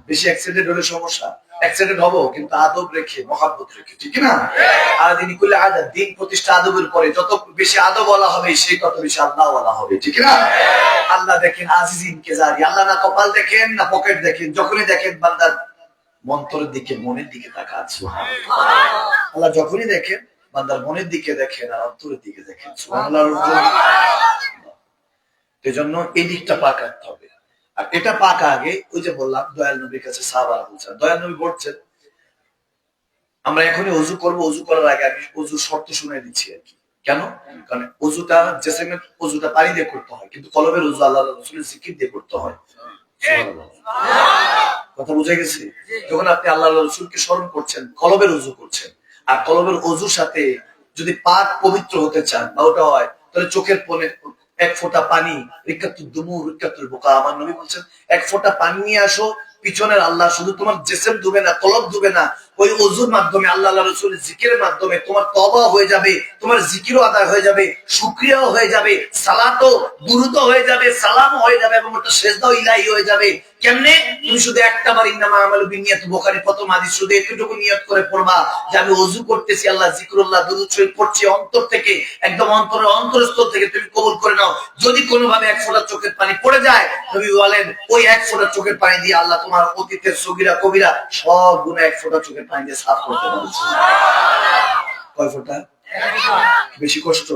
বেশি অ্যাক্সিডেন্ট হলে সমস্যা, অ্যাক্সিডেন্ট হবো কিন্তু আদব রেখে, মহাব্বত রেখে, ঠিক না? আর দিন করলে আদব, দিন প্রতিষ্ঠা আদবের পরে, যত বেশি আদব বলা হবে সেই তত বেশি আল্লাহ বলা হবে, ঠিক না? আল্লাহ দেখেন আজিজিন কেজারি, আল্লাহ না কপাল দেখেন না পকেট দেখেন, যখনই দেখেন বান্দার মন্তরের দিকে, মনের দিকে তাকান, সুবহানাল্লাহ। আল্লাহ যখনই দেখেন বান্দার মনের দিকে দেখেন আর অন্তরের দিকে দেখেন, সুবহানাল্লাহ। এজন্য এই দিকটা পাক রাখতে হবে। আর এটা পাক আগে, ওই যে বললাম দয়াল নবীর কাছে সাহাবারা বলছেন, দয়াল নবী বলছেন আমরা এখনই ওযু করব, ওযু করার আগে আমি ওযুর শর্ত শুনে দিচ্ছি আর কি। কেন? কারণ ওযুটা জিসমের ওযুটা পানি দিয়ে করতে হয়, কিন্তু কলবের ওযু আল্লাহর রাসূলের জিকির দিয়ে করতে হয়। সুবহানাল্লাহ, কথা বুঝা গেছে? যখন আপনি আল্লাহর রাসূলকে স্মরণ করছেন, কলবের ওযু করছেন, আর কলবের ওযুর সাথে যদি পাক পবিত্র হতে চান বা ওটা হয়, তাহলে চোখের কোণে 1 ফোঁটা পানি, রিকাতুদ দুমুর রিকাতুল বুকা, আমার নবী বলেন 1 ফোঁটা পানি নিয়ে আসো, পিছনের আল্লাহ শুধু তোমার জিসম ধুবে না, কলব ধুবে না, ওই ওযুর মাধ্যমে আল্লাহ রাসূলের জিকিরের মাধ্যমে তোমার তওবা হয়ে যাবে, তোমার জিকিরও আদায় হয়ে যাবে, শুকরিয়াও হয়ে যাবে, সালাতও দুরূদ হয়ে যাবে, সালামও হয়ে যাবে, এবং ওটা সিজদাও ইলাহি হয়ে যাবে। কেমনে? তুমি শুধু একটা বার ইন্নামা আমালু বিনিয়াত, বুখারী প্রথম হাদিস, শুধু এতটুকু নিয়ত করে পড়বা যে আমি ওযু করতেছি, আল্লাহ জিকরুল্লাহ দুরূদ শরীফ পড়ছি, অন্তর থেকে, একদম অন্তরের অন্তরস্থল থেকে তুমি কবুল করে নাও। যদি কোনোভাবে 1 ফোঁটা চোখের পানি পড়ে যায়, নবী বলেন ওই 1 ফোঁটা চোখের পানি দিয়ে আল্লাহ তোমার অতীতের সগীরা কবিরা সব গুনাহ 1 ফোঁটা চোখের পানি দিয়ে সাফ করতে পারে। কয় ফোঁটা? বেশি কষ্ট?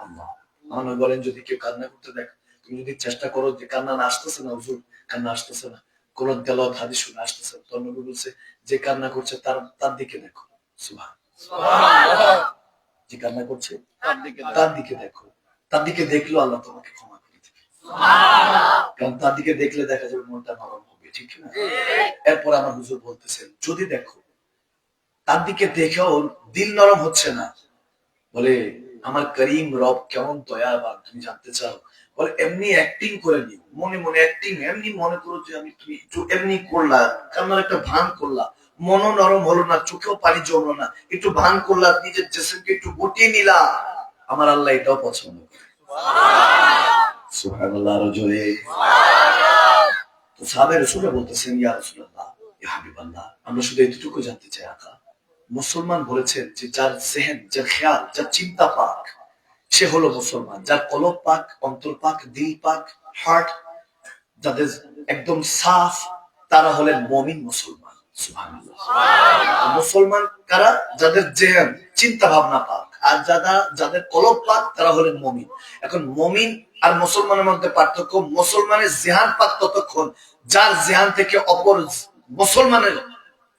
আল্লাহ আমার নবী বলেন যদি কেউ কান্না করতে দেখ, তুমি যদি চেষ্টা করো যে কান্না না আসতেছে না, হুজুর কান্না আসতেছে না, কোরআন তেলাওয়াত হাদিস শুনে আসতেছে, তো নবী বলছে যে কান্না করছে তার দিকে দেখো, সুবহানাল্লাহ। যে কান্না করছে তার দিকে দেখো, তার দিকে দেখলেও আল্লাহ তোমাকে ক্ষমা করে দিবে, সুবহানাল্লাহ। কারণ তার দিকে দেখলে দেখা যাবে মনটা নরম হবে, ঠিক না? এরপর আমার হুজুর বলতেছেন যদি দেখো তার দিকে দেখেও দিল নরম হচ্ছে না, বলে আমার করিম রব কেমন দয়াবান তুমি জানতে চাও, বলে এমনি অ্যাক্টিং করে নিও, মনে মনে অ্যাক্টিং, এমনি মনে করো যে আমি তুমি একটু এমনি করলা, কান্নার একটা ভান করলা, মনও নরম হলো না, চোখেও পানি জমলো না, একটু ভান করলা, নিজের জিসমকে একটু গুটিয়ে নিলা, আমার আল্লাহ এটাও পছন্দ করে, সুবহানাল্লাহ। আরো জোরে তো সাহাবায়ে রাসূল বলতেছেন ইয়া রাসূলুল্লাহ, ইয়া হাবিবাল্লাহ, আমরা শুধু এতটুকু জানতে চাই আকা, মুসলমান বলেছেন যে যার জেহেন, যার খেয়াল, যার চিন্তা পাক সে হলো মুসলমান, যার কলব পাক, অন্তর পাক, দিল পাক, হার্ট যাদের একদম সাফ, তারা হলেন মুমিন মুসলমান, সুবহানাল্লাহ। মুসলমান কারা? যাদের জেহেন, চিন্তা ভাবনা পাক, আর যাদের কলব পাক তারা হলেন মুমিন। এখন মুমিন আর মুসলমানের মধ্যে পার্থক্য, মুসলমানের জেহান পাক ততক্ষণ যার জেহান থেকে অপর মুসলমানের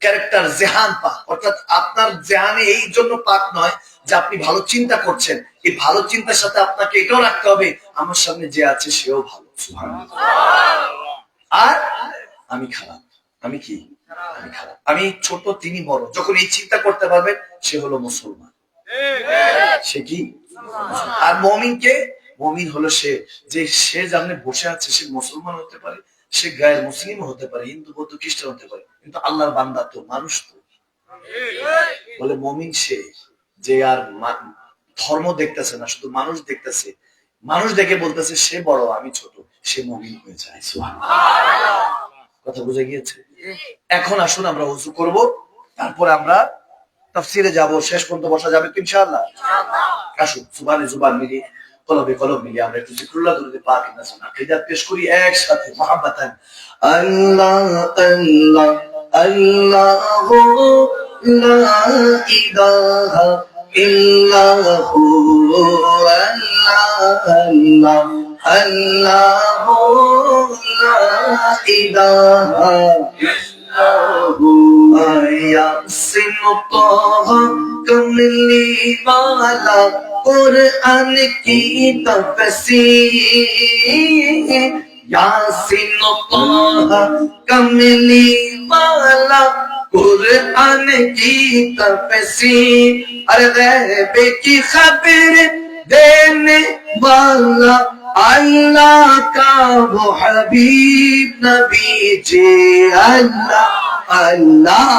ক্যারেক্টার জেহান পাক, অর্থাৎ আপনার জেহানে এই জন্য পাক নয় যে আপনি ভালো চিন্তা করছেন, এই ভালো চিন্তার সাথে আপনাকে এটাও রাখতে হবে আমার সামনে যে আছে সেও ভালো, সুবহানাল্লাহ। আর আমি খারাপ, আমি কি? আমি খারাপ, আমি ছোট তিনি বড়, যখন এই চিন্তা করতে পারবেন সে হলো মুসলমান, সে কি? আর মুমিনকে, মুমিন হলো সে যে সে সামনে বসে আছে, সে মুসলমান হতে পারে, সে গায়ের মুসলিম হতে পারে, হিন্দু বৌদ্ধ খ্রিস্টান হতে পারে, কিন্তু আল্লাহর বান্দা তো, মানুষ তো, বলে মুমিন সে যে আর ধর্ম দেখতেছে না, শুধু মানুষ দেখতেছে, মানুষ দেখে বলতেছে সে বড় আমি ছোট, সে মুমিন হয়ে যায়। সুবহানাল্লাহ। কথা বুঝে গিয়েছে? এখন আসুন আমরা ওযু করব, তারপর আমরা তাফসিরে যাব, শেষ পর্যন্ত বসা যাবে তো ইনশাআল্লাহ। আসুন জুবানে জুবান মিলিয়ে কলবে কলব মিলিয়ে আমরা একটু জিকরুল্লাহ দরুদে পাক নাসুন আকীদাত পেশ করি একসাথে মুহাব্বাতান। আল্লাহ আল্লাহ আল্লাহু লা ইলাহা ইল্লাহু আল্লাহ আল্লাহ আল্লাহু লা ইলাহা ইল্লাহু ইয়াসিন তাহা কমলি ওয়ালা कुरान की तफसीर यासीन ताहा कमली वाला कुरान की तफसीर अरे गैब की खबर देने वाला अल्लाह का वो हबीब नबी जी अल्लाह अल्लाह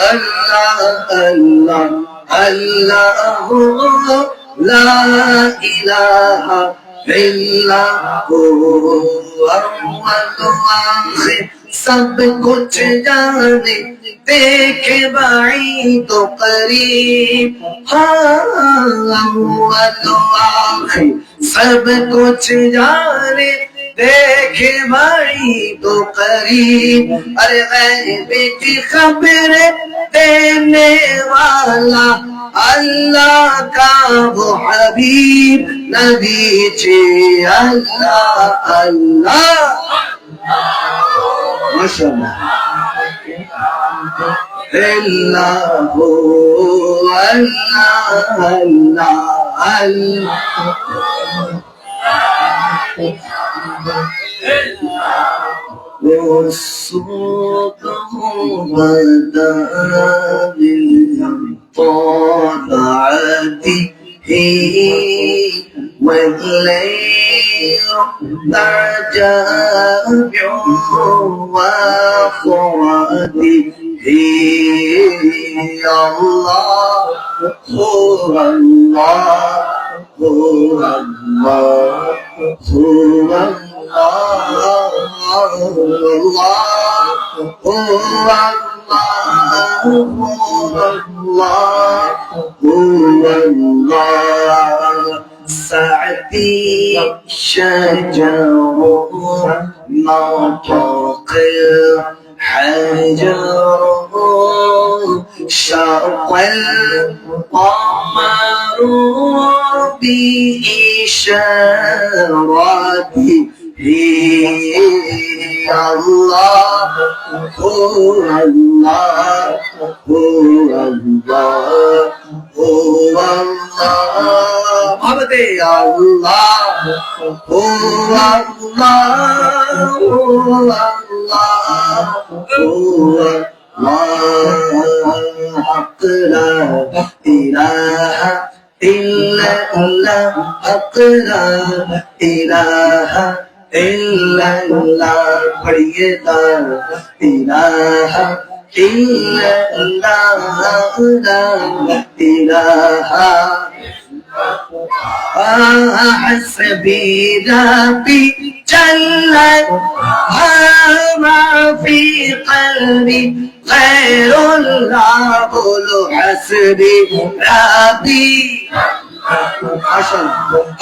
अल्लाह अल्लाह अल्लाह ला इलाहा इल्लल्लाहु सब कुछ जाने देखे बाई तो करीब सब कुछ जाने देखे भाई तो करीब अरे गैब की खबर देने वाला अल्लाह का वो हबीब नबी जी अल्लाह अल्लाह माशाअल्लाह अल्लाह अल्लाह अल्लाह والصبح بدا بالطاعته والليل ترجع وفراته الله هو الله هو الله هو سعدي شجر نطق الحجر شق القمر بإشارته الله هو الله هو الله هو الله محمد الله هو الله هو الله هو الله حق لا إله إلا الله حق لا إله إلا الله पढ़िए ला इलाहा إلا الله لا إله حسبي ربي جل ما في قلبي غير الله قولوا حسبي ربي عشان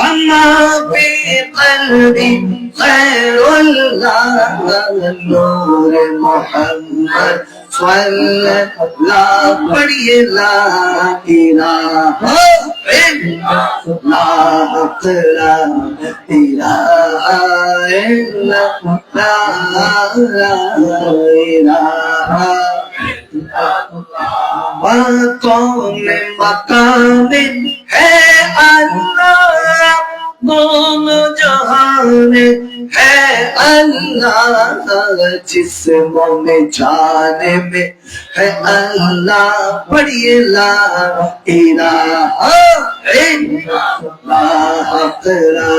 أما في قلبي خير الله نور محمد صلى الله عليه لا إله إلا الله لا إله إلا الله لا إله मकाम मकाम है अल्लाह दोनों जहान है अल्लाह जिस्मों में जाने में है अल्लाह पढ़िए ला इलाहा इल्लल्लाह ला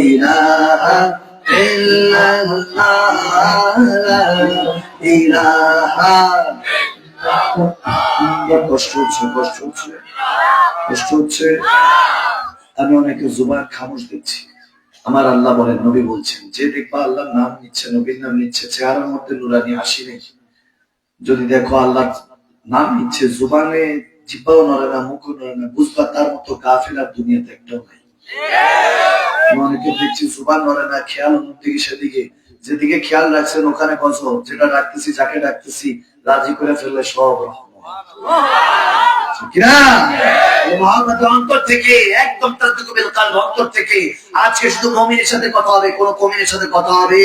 इलाहा কষ্ট হচ্ছে কষ্ট হচ্ছে কষ্ট হচ্ছে। আমি অনেকে জুবান খামোশ দেখছি। আমার আল্লাহ বলেন, নবী বলছেন, যে দেখবা আল্লাহর নাম নিচ্ছে, নবীর নাম নিচ্ছে, চেহারার মধ্যে নুরানি হাসি নেই। যদি দেখো আল্লাহ নাম নিচ্ছে, জুবানে জিব্বাও নড়ে না, মুখও নড়ে না, বুঝবা তার মতো গাফিল আর দুনিয়াতে একটাও নাই। অনেকে দেখছি জুবান নড়ে না, খেয়াল অন্যদিকে সেদিকে, যেদিকে খেয়াল রাখছেন ওখানে কসম, যেটা ডাকতেছি যাকে ডাকতেছি রাজি করে ফেললে সব অন্তর থেকে, একদম অন্তর থেকে। আজকে শুধু মমিনের সাথে কথা হবে, কোন কমিনের সাথে কথা হবে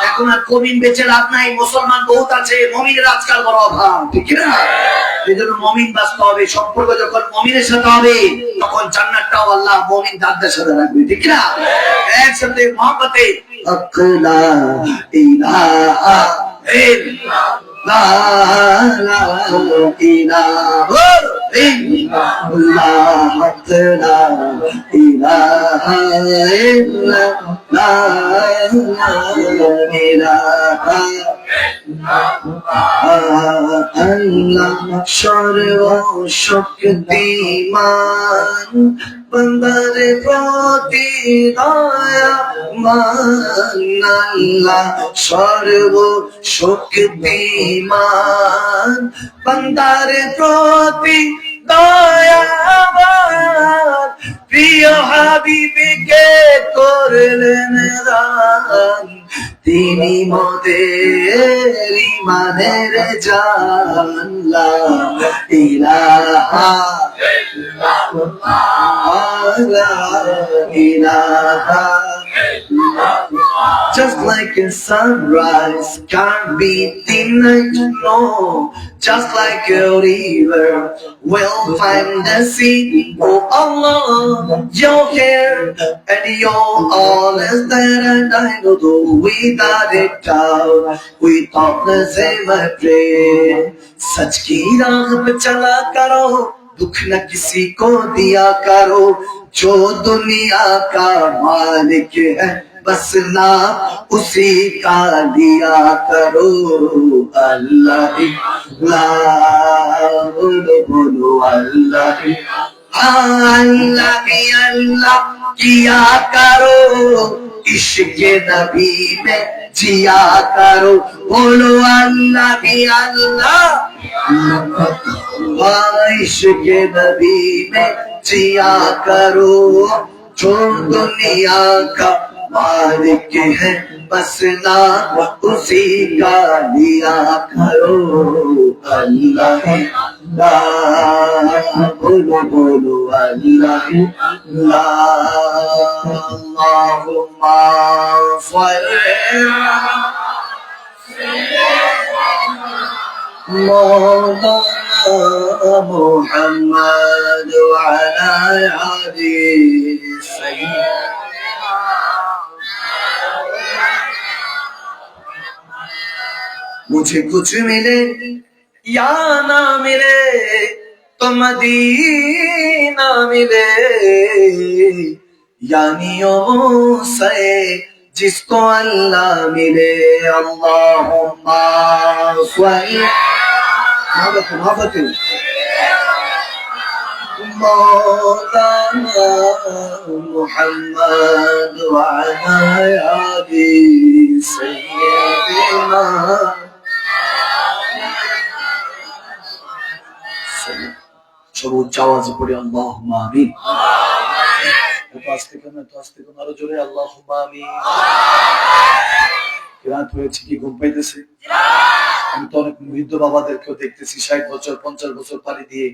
এখন আর কমিন বেঁচে লাভ নাই। মুসলমান বহুত আছে, মমিনের আজকাল বড় অভাব, ঠিক না? এই জন্য মমিন বাঁচতে হবে। সম্পর্ক যখন মমিনের সাথে হবে তখন জান্নাতটাও আল্লাহ মমিন দাদদের সাথে রাখবে, ঠিক না? একসাথে মহব্বতে আকলা ইলাহা সর্বশক্তিমান বান্দার প্রতি দয়াবান আল্লাহ, সর্বশক্তিমান বান্দার প্রতি দয়াবান, প্রিয় হাবিবকে করলেন দান, তিনি মোদের ইমানের জান। লা ইলাহা just like a sunrise can't be denied, no. Just like a river will find the sea. Oh Allah, your care and your all is there, and I know though without a doubt we thought the same prayer. सच की राह पे चला करो, दुख न किसी को दिया करो, जो दुनिया का मालिक है बस ना उसी का लिया करो। अल्लाह बोलो बोलो अल्लाह अल्लाह अल्लाह किया करो, इश्क नबी में जिया करो। बोलो अल्लाह अल्लाह इश्क नबी में जिया करो, जो दुनिया का मालिक है बस ना उसी का लिया करो। अल्लाह बोलो बोलो अल्लाह अल्लाहुम्मा सल्ली मौलाना मुहम्मद व अला आलिहि मुझे कुछ मिले या ना मिले तो मदीना मिले, यानियों से जिसको अल्लाह मिले। अल्लाहुम्मा सल्ली मौलाना मुहम्मद व अला आलिहि सय्यिदना। সর্বোচ্চ আওয়াজে পড়ে আল্লাহুম্মা আমিন। আরো জোরে আল্লাহুম্মা আমিন। রাত হয়েছে, কি ঘুম পাইতেছে? আমি তো অনেক বৃদ্ধ বাবাদেরকেও দেখতেছি 60 বছর 50 বছর পাড়ি দিয়ে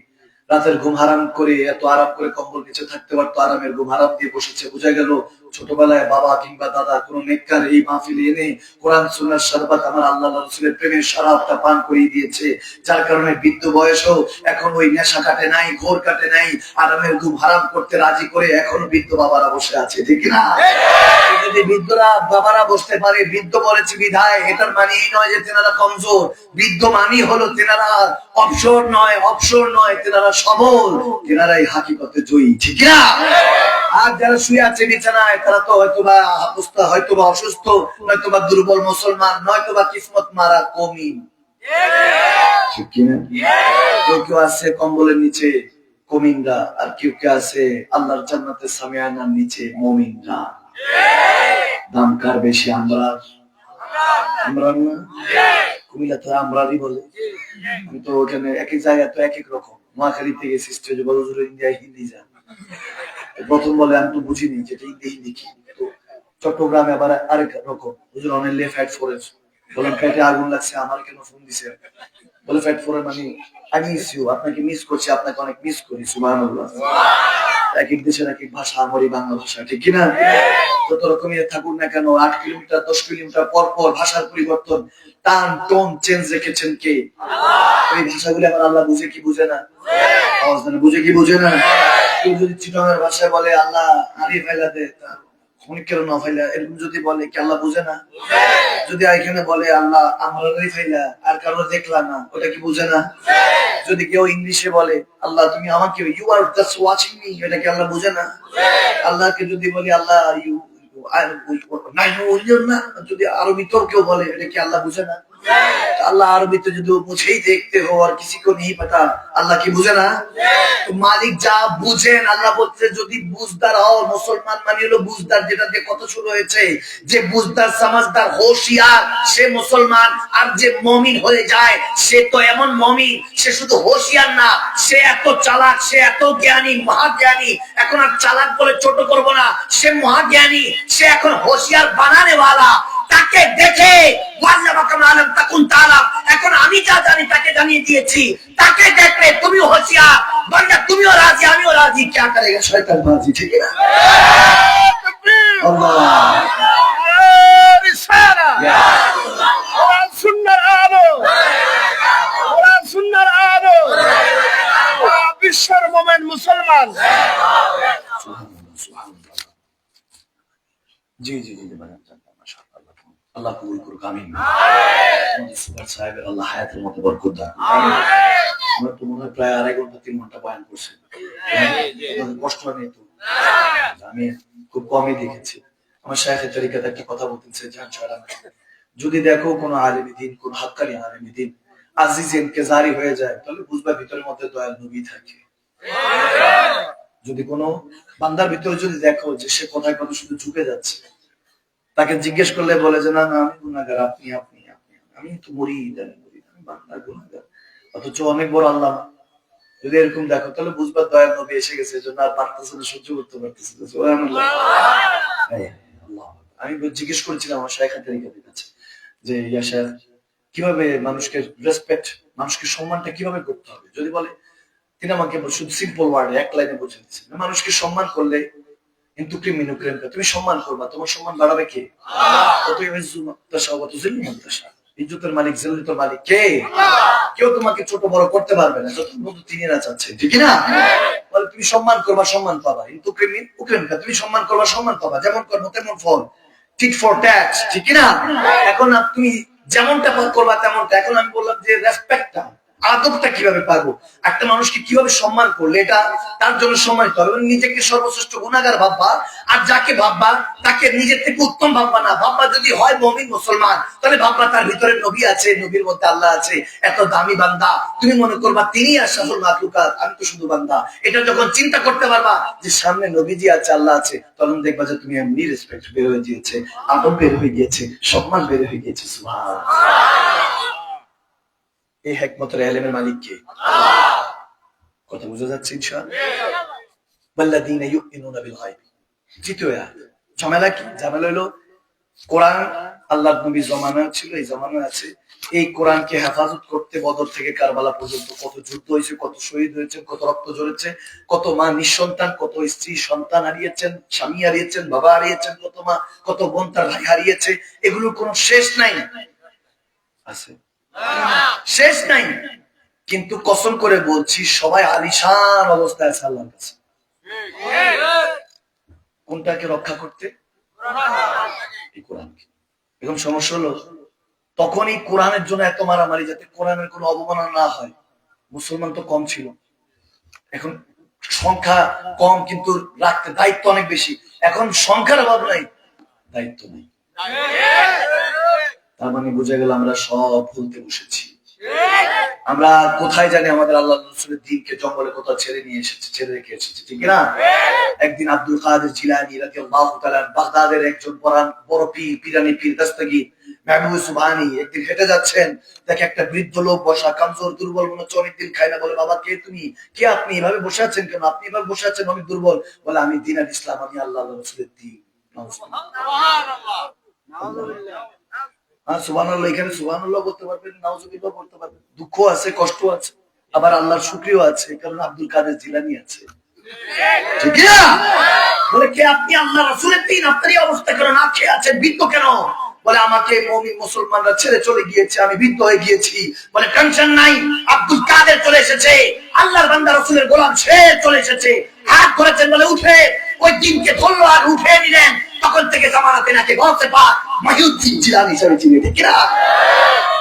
রাতের ঘুম হারাম করে, এত আরাম করে কম্বল নিচে থাকতে পারতো, আরামের ঘুম হারাম দিয়ে বসেছে। বোঝা গেল ছোটবেলায় বাবা কিংবা দাদা কোন নেককার এই মাহফিলে এনে কোরআন সুন্নাহর শরবত আমার আল্লাহ রাসূলের প্রেমের শরাবটা পান করিয়ে দিয়েছে, যার কারণে বৃদ্ধ বয়সেও এখন ওই নেশা কাটে নাই, ঘোর কাটে নাই, আরামের ঘুম হারাম করতে রাজি করে এখনো বৃদ্ধ বাবারা বসে আছে, ঠিক না? যদি বৃদ্ধরা বাবারা বসতে পারে, বৃদ্ধ বলেছে বিধায়, এটার মানে এই নয় যে তেনারা কমজোর। বৃদ্ধ মানি হলো তেনারা অবসর নয়, তেনারা সবল, তেনারাই হাকিকতে জয়ী, ঠিক না? আর যারা শুয়ে আছে বিছানায় তারা তো হয়তোবা অবস্থা হয়তোবা অসুস্থ, নয়তোবা দুর্বল মুসলমান, নয়তোবা কিসমত মারা কমিন। ঠিক কিনা? কেউ কেউ আছে কম্বলের নিচে কমিনরা, আর কেউ কেউ আছে আল্লাহর জান্নাতের সামিয়ানার নিচে মুমিনরা। দাম কার বেশি? আমরার। আমরা না কুমিল্লা তো আমরারই বলে। আমি তো ওখানে এক এক জায়গায় তো এক এক রকম। নোয়াখালীতে গেছি, স্টেজে বড় জোরে ইন্ডিয়ায় হিন্দি যান। প্রথম বলে আমি তো বুঝিনি যেটা হিন্দি কি। তো চট্টগ্রামে আবার আরেক রকম, হুজুর অনেক ফ্যাট ফোরেজ বলেন, পেটে আগুন লাগছে, আমার কেন ফোন দিছে? বলে ফ্যাট ফোরে মানে আই মিস ইউ, আপনাকে মিস করছি, আপনাকে অনেক মিস করি। সুবহানাল্লাহ। এক এক দেশের এক এক ভাষা, আমারই বাংলা ভাষা, ঠিক কিনা? যত রকমের থাকুক না কেন, 8 কিলোমিটার 10 কিলোমিটার পর পর ভাষার পরিবর্তন, টান টোন চেঞ্জ রেখেছেন কে? এই ভাষাগুলো আমার আল্লাহ বুঝে কি বুঝে না? বুঝে কি বুঝে না? কেউ যদি চিটাঙের ভাষায় বলে আল্লাহ হারিয়ে ফেলা দে, কেন না ফাইলা, এরকম যদি বলে কি আল্লাহ বুঝে না? যদি এখানে বলে আল্লাহ আমরা ফাইলা আর কারো দেখলা না, ওটা কি বুঝে না? যদি কেউ ইংলিশে বলে আল্লাহ তুমি আমাকে, you are just watching me, এটা কি আল্লাহ বুঝে না? আল্লাহকে যদি বলি আল্লাহ ইউ না, যদি আরবি তোর কেউ বলে, এটা কি আল্লাহ বুঝে না? আল্লাহ আরবিতে যদি মুঝেই দেখতে हो और किसी को नहीं पता, আল্লাহ কি বুঝে না? তো মালিক যা বুঝেন, আল্লাহ বলছে যদি বুঝদার হও, মুসলমান মানে হলো বুঝদার, যেটা দিয়ে কথা শুরু হয়েছে, যে বুঝদার সমাজদার হোশিয়ার সে মুসলমান, আর যে মুমিন হয়ে যায় সে তো এমন মুমিন, সে শুধু হোশিয়ার না, সে এত চালাক, সে এত জ্ঞানী, মহাজ্ঞানী। এখন আর চালাক বলে ছোট করব না, সে মহাজ্ঞানী, সে এখন হোশিয়ার বানানে वाला। তাকে দেখে এখন আমি যা জানি তাকে জানিয়ে দিয়েছি, তাকে দেখলে তুমি হোশিয়ার বান্দা, তুমিও রাজি আমিও রাজি, क्या करेगा শয়তান বাজি, ঠিক না? আল্লাহ রিসালা কোরআন সুন্নাহর আলো, কোরআন সুন্নাহর আলো, বিশ্বের মুমিন মুসলমান। জি জি জি মাশাআল্লাহ, আল্লাহ কবুল করুক, আমিন। আমাদের সুপার সাহেবের আল্লাহ হায়াতের মধ্যে বরকত দান। আমরা তো মনে হয় প্রায় 2.5 ঘন্টা 3 ঘন্টা বয়ান করছি, কষ্ট নেই তো? আমি খুব কমই দেখেছি। আমার শাইখের তরিকাতে একটা কথা বলতেছে, জান ছাড়া যদি দেখো কোন আলেম দ্বীন, কোন হাক্কানি আলেম দ্বীন আজিজ ইনকিজারি হয়ে যায়, তাহলে বুঝবা ভিতরের মধ্যে দয়াল নবী থাকে। যদি কোনো বান্দার ভিতরে যদি দেখো যে সে কোথায় কত শুধু ঝুঁকে যাচ্ছে, তাকে জিজ্ঞেস করলে বলে যে না না আমি গুনাহগার, আপনি আপনি আপনি আমি তো মরি জানি, আমি বান্দার গুনাহগার, অথচ অনেক বড় আল্লাহ। যদি এরকম দেখো তাহলে বুঝবা দয়াল নবী এসে গেছে, এজন্য আর পারতেছে না, সহ্য করতে পারতেছে না। সুবহানাল্লাহ। আমি জিজ্ঞেস করেছিলাম আমার শাইখের তরিকার কাছে যে ইয়া শাইখ, কিভাবে মানুষকে রেসপেক্ট, মানুষকে সম্মানটা কিভাবে করতে হবে? যদি বলে, তিনি আমাকে শুধু সিম্পল ওয়ার্ডে এক লাইনে বুঝিয়ে দিচ্ছেন, মানুষকে সম্মান করলে কিন্তু তুমি সম্মান করবা, তোমার সম্মান বাড়াবে কে? ইজ্জতের মালিক, জিল্লাতের মালিক কে? কেউ তোমাকে ছোট বড় করতে পারবে না, যত বন্ধু তিনি না চাচ্ছে, ঠিক না? বলে তুমি সম্মান করবা, সম্মান পাবা, কিন্তু তুমি সম্মান করবা, সম্মান পাবা, যেমন করবো তেমন ফল, টিট ফর ট্যাট, ঠিক না? এখন তুমি যেমনটা করবা তেমনটা। এখন আমি বললাম যে রেসপেক্টটা, আদবটা কিভাবে পাবো, একটা মানুষকে কিভাবে সম্মান করলে এটা তার জন্য সম্মানিত হবে। নিজেকে সর্বশ্রেষ্ঠ গুনাহগার ভাববা, আর যাকে ভাববা তাকে নিজের থেকে উত্তম ভাববা না। ভাববা যদি হয় মুমিন মুসলমান, তাহলে ভাববা তার ভিতরে নবী আছে, নবীর মধ্যে আল্লাহ আছে, এত দামি বান্দা, তুমি মনে করবা তিনি আশরাফুল মাখলুকাত, আমি তো শুধু বান্দা। এটা যখন চিন্তা করতে পারবা যে সামনে নবীজি আছে, আল্লাহ আছে, তখন দেখবা যে তুমি এমনি রেসপেক্ট বের হয়ে গিয়েছে, আদব বের হয়ে গিয়েছে, সম্মান বের হয়ে গিয়েছে। সুবহানাল্লাহ। এই হিকমতের ইলমের মালিক কে? কথা বুঝা যাচ্ছে ইনশাআল্লাহ? ওয়াল্লাযীনা ইউমিনুনা বিল গায়ব। দ্বিতীয় আয়াত। ঝামেলা কি? ঝামেলা হলো কোরআন আল্লাহর নবী জামানা ছিল, এই জামানা আছে, এই কোরআনকে হেফাজত করতে বদর থেকে কারবালা পর্যন্ত কত যুদ্ধ হয়েছে, কত শহীদ হয়েছে, কত রক্ত ঝরেছে, কত মা নিঃসন্তান, কত স্ত্রী সন্তান হারিয়েছেন, স্বামী হারিয়েছেন, বাবা হারিয়েছেন, কত মা, কত বোন তার ভাই হারিয়েছে, এগুলোর কোনো শেষ নাই। আছে? শেষ নাই। কিন্তু কসম করে বলছি সবাই আলিশান অবস্থায় আছে আল্লাহর কাছে। কোনটাকে রক্ষা করতে? এই কোরআনকে। এখন সমস্যা হলো তখন এই কোরআনের জন্য এত মারামারি, যাতে কোরআনের কোনো অবমাননা না হয়। মুসলমান তো কম ছিল, এখন সংখ্যা কম কিন্তু রাখতে দায়িত্ব অনেক বেশি। এখন সংখ্যার অভাব নাই, দায়িত্ব নেই। তার মানে বুঝে গেল আমরা সব ভুলতে বসেছি। আমরা কোথায় জানি আমাদের আল্লাহ রাসূলের দ্বীনকে জঙ্গলে কোথাও ছেড়ে নিয়ে এসেছে, ছেড়ে রেখে এসেছে, ঠিক না? একদিন আব্দুল কাদের জিলানী রাদিয়াল্লাহু তাআলা বাগদাদের একজন বড় পীর, পিরানি পীর দস্তগীর মাহবুব সুবহানী একদিন হেঁটে যাচ্ছেন, দেখে একটা বৃদ্ধ লোক বসা, কমজোর দুর্বল, মনে হচ্ছে অনেকদিন খায় না। বলে, বাবা কে তুমি? কে আপনি? এভাবে বসে আছেন কেন? আপনি এভাবে বসে আছেন, অনেক দুর্বল। বলে, আমি দ্বীন আল ইসলাম, আমি আল্লাহ রাসূলের দ্বীন। সুবহানাল্লাহ। এখানে সুবহানাল্লাহ বলতে পারবেন, নাউজুবিল্লাহ বলতে পারবেন। দুঃখ আছে, কষ্ট আছে, আবার আল্লাহর শুকরিয়া আছে, কারণ আব্দুল কাদের জিলানী আছে, ঠিক না? বলে, কে আপনি? আল্লাহ রাসূলের দ্বীন, আপনার এই অবস্থা কেন? না খেয়ে আছেন, বৃদ্ধ কেন? বলে, আমাকে মুমিন মুসলমানরা ছেড়ে চলে গিয়েছে, আমি বৃদ্ধ হয়ে গিয়েছি। বলে, টেনশন নাই, আব্দুল কাদের চলে এসেছে, আল্লাহর বান্দা রাসূলের গোলাম, সে চলে এসেছে। হাত ধরেছেন, বলে উঠে ওই দিনকে ধরলো আর উঠে নিলেন। তখন থেকে জামানাতে নাকি গলতে পা মাহিউদ্দিন জিলানী হিসেবে চিনি, ঠিক না?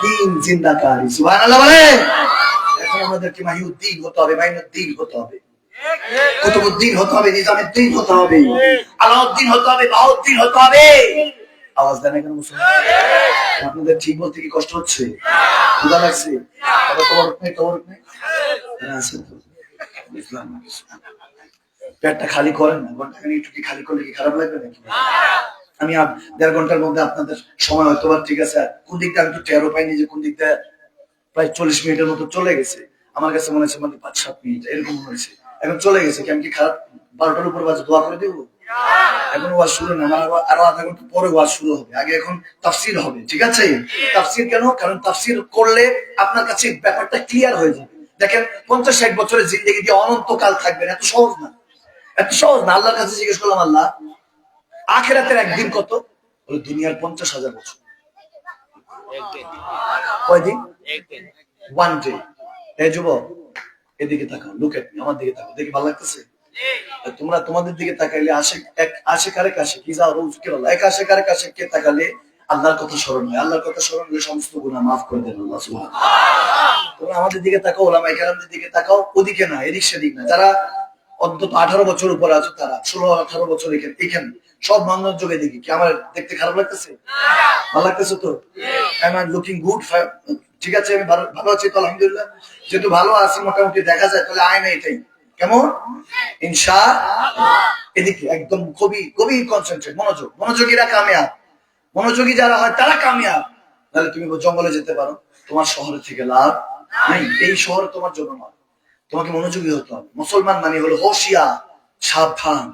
দিন জিন্দাকারী, সুবহানাল্লাহ বলে। এখন আমাদেরকে মাহিউদ্দিন হতে হবে, মাইনুদ্দিন হতে হবে, কুতুবউদ্দিন হতে হবে, নিজামউদ্দিন হতে হবে, আলাউদ্দিন হতে হবে, বাহাউদ্দিন হতে হবে। আওয়াজ দেন কেন মুসলমান? আপনাদের ঠিক বলতে কি কষ্ট হচ্ছে? ক্ষুধা লাগছে? পেটটা খালি করেন না, ঘন্টাখানি একটু কি খালি করলে কি খারাপ লাগবে নাকি? আমি 1.5 ঘন্টার মধ্যে আপনাদের সময় হয়তো বা ঠিক আছে, কোন দিকটা আমি একটু টেরও পাইনি যে কোন দিকটা প্রায় 40 মিনিটের মতো চলে গেছে। আমার কাছে মনে হচ্ছে মানে 5-7 মিনিট এরকম হয়েছে। এখন চলে গেছে কি? আমি কি খারাপ 12টার উপর বাজে দোয়া করে দেবো? এখন ওয়াজ শুরু না, আমার আরো আধা ঘন্টা পরে ওয়াজ শুরু হবে। আগে এখন তাফসীর হবে, ঠিক আছে? তাফসীর কেন? কারণ তাফসীর করলে আপনার কাছে ব্যাপারটা ক্লিয়ার হয়ে যাবে। দেখেন, 50-60 বছরের জিন্দেগি দিয়ে অনন্তকাল থাকবেন, এত সহজ না, এত সহজ না। আল্লাহর কাছে জিজ্ঞেস করলাম, আল্লাহ আখিরাতের একদিন কত? বলে, দুনিয়ার 50,000 বছর। কয়দিন? One day. এই যুবক, এদিকে তাকাও, লুক এট মি, আমার দিকে তাকাও, দেখি ভালো লাগতেছে? তোমরা তোমাদের দিকে তাকাইলে আশেক আরেক আশেক, ইজা রুজকির আল্লাহ, এক আশেক আরেক আশেককে তাকালে আল্লাহর কথা স্মরণ হয়, আল্লাহর কথা স্মরণ হলে সমস্ত গুনাহ মাফ করে দেন আল্লাহ সুবহানাহু। তোমরা আমাদের দিকে তাকাও, ওলামায়ে কেরামদের দিকে তাকাও, ওদিকে না, এদিক সেদিক না। যারা অন্তত 18 বছর উপরে আছো, তারা 16-18 বছর এখানে সব মানুষ যোগে দেখি কি আমার দেখতে খারাপ লাগতেছে? ভালো লাগতেছে তো? আই এম লুকিং গুড, ঠিক আছে? আমি ভালো আছি তো, আলহামদুলিল্লাহ। যেহেতু ভালো আছি, মোটামুটি দেখা যায়, তাহলে আয় না এটাই কেমন? ইনশাআল্লাহ। এদিকে একদম খুবই কনসেন্ট্রেট, মনোযোগীরা কামিয়াব। মনোযোগী যারা হয় তারা কামিয়াব। তাহলে তুমি জঙ্গলে যেতে পারো, তোমার শহরে থেকে লাভ নাই, এই শহর তোমার জন্য নয়। তোমাকে মনোযোগী হতে হবে। মুসলমান মানে হলো হোশিয়ার, সাবধান।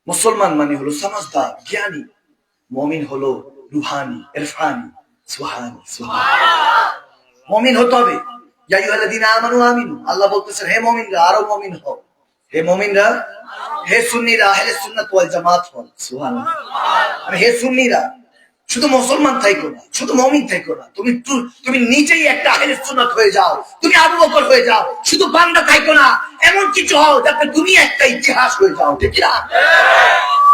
মুসলমান মানে হলো সমঝদার, জ্ঞানী। মুমিন হলো রুহানি, ইরফানি। সুবহান সুবহান। মুমিন হতে হবে। ইয়া আইয়ুহাল্লাযীনা আমানু আমিনু। আল্লাহ বলতেছেন, হে মুমিনরা, আরো মুমিন হও। হে মুমিনরা, হে সুন্নিরা, আহলে সুন্নাত ওয়াল জামাত হও। সুবহানাল্লাহ। মানে হে সুন্নিরা, শুধু মুসলমান থাইকো না, শুধু মুমিন থাইকো না, তুমি নিজেই একটা আহলে সুন্নাত হয়ে যাও, তুমি আবু বকর হয়ে যাও। শুধু বান্দা থাইকো না, এমন কিছু হও যাতে তুমি একটা ইতিহাস হয়ে যাও, ঠিক না?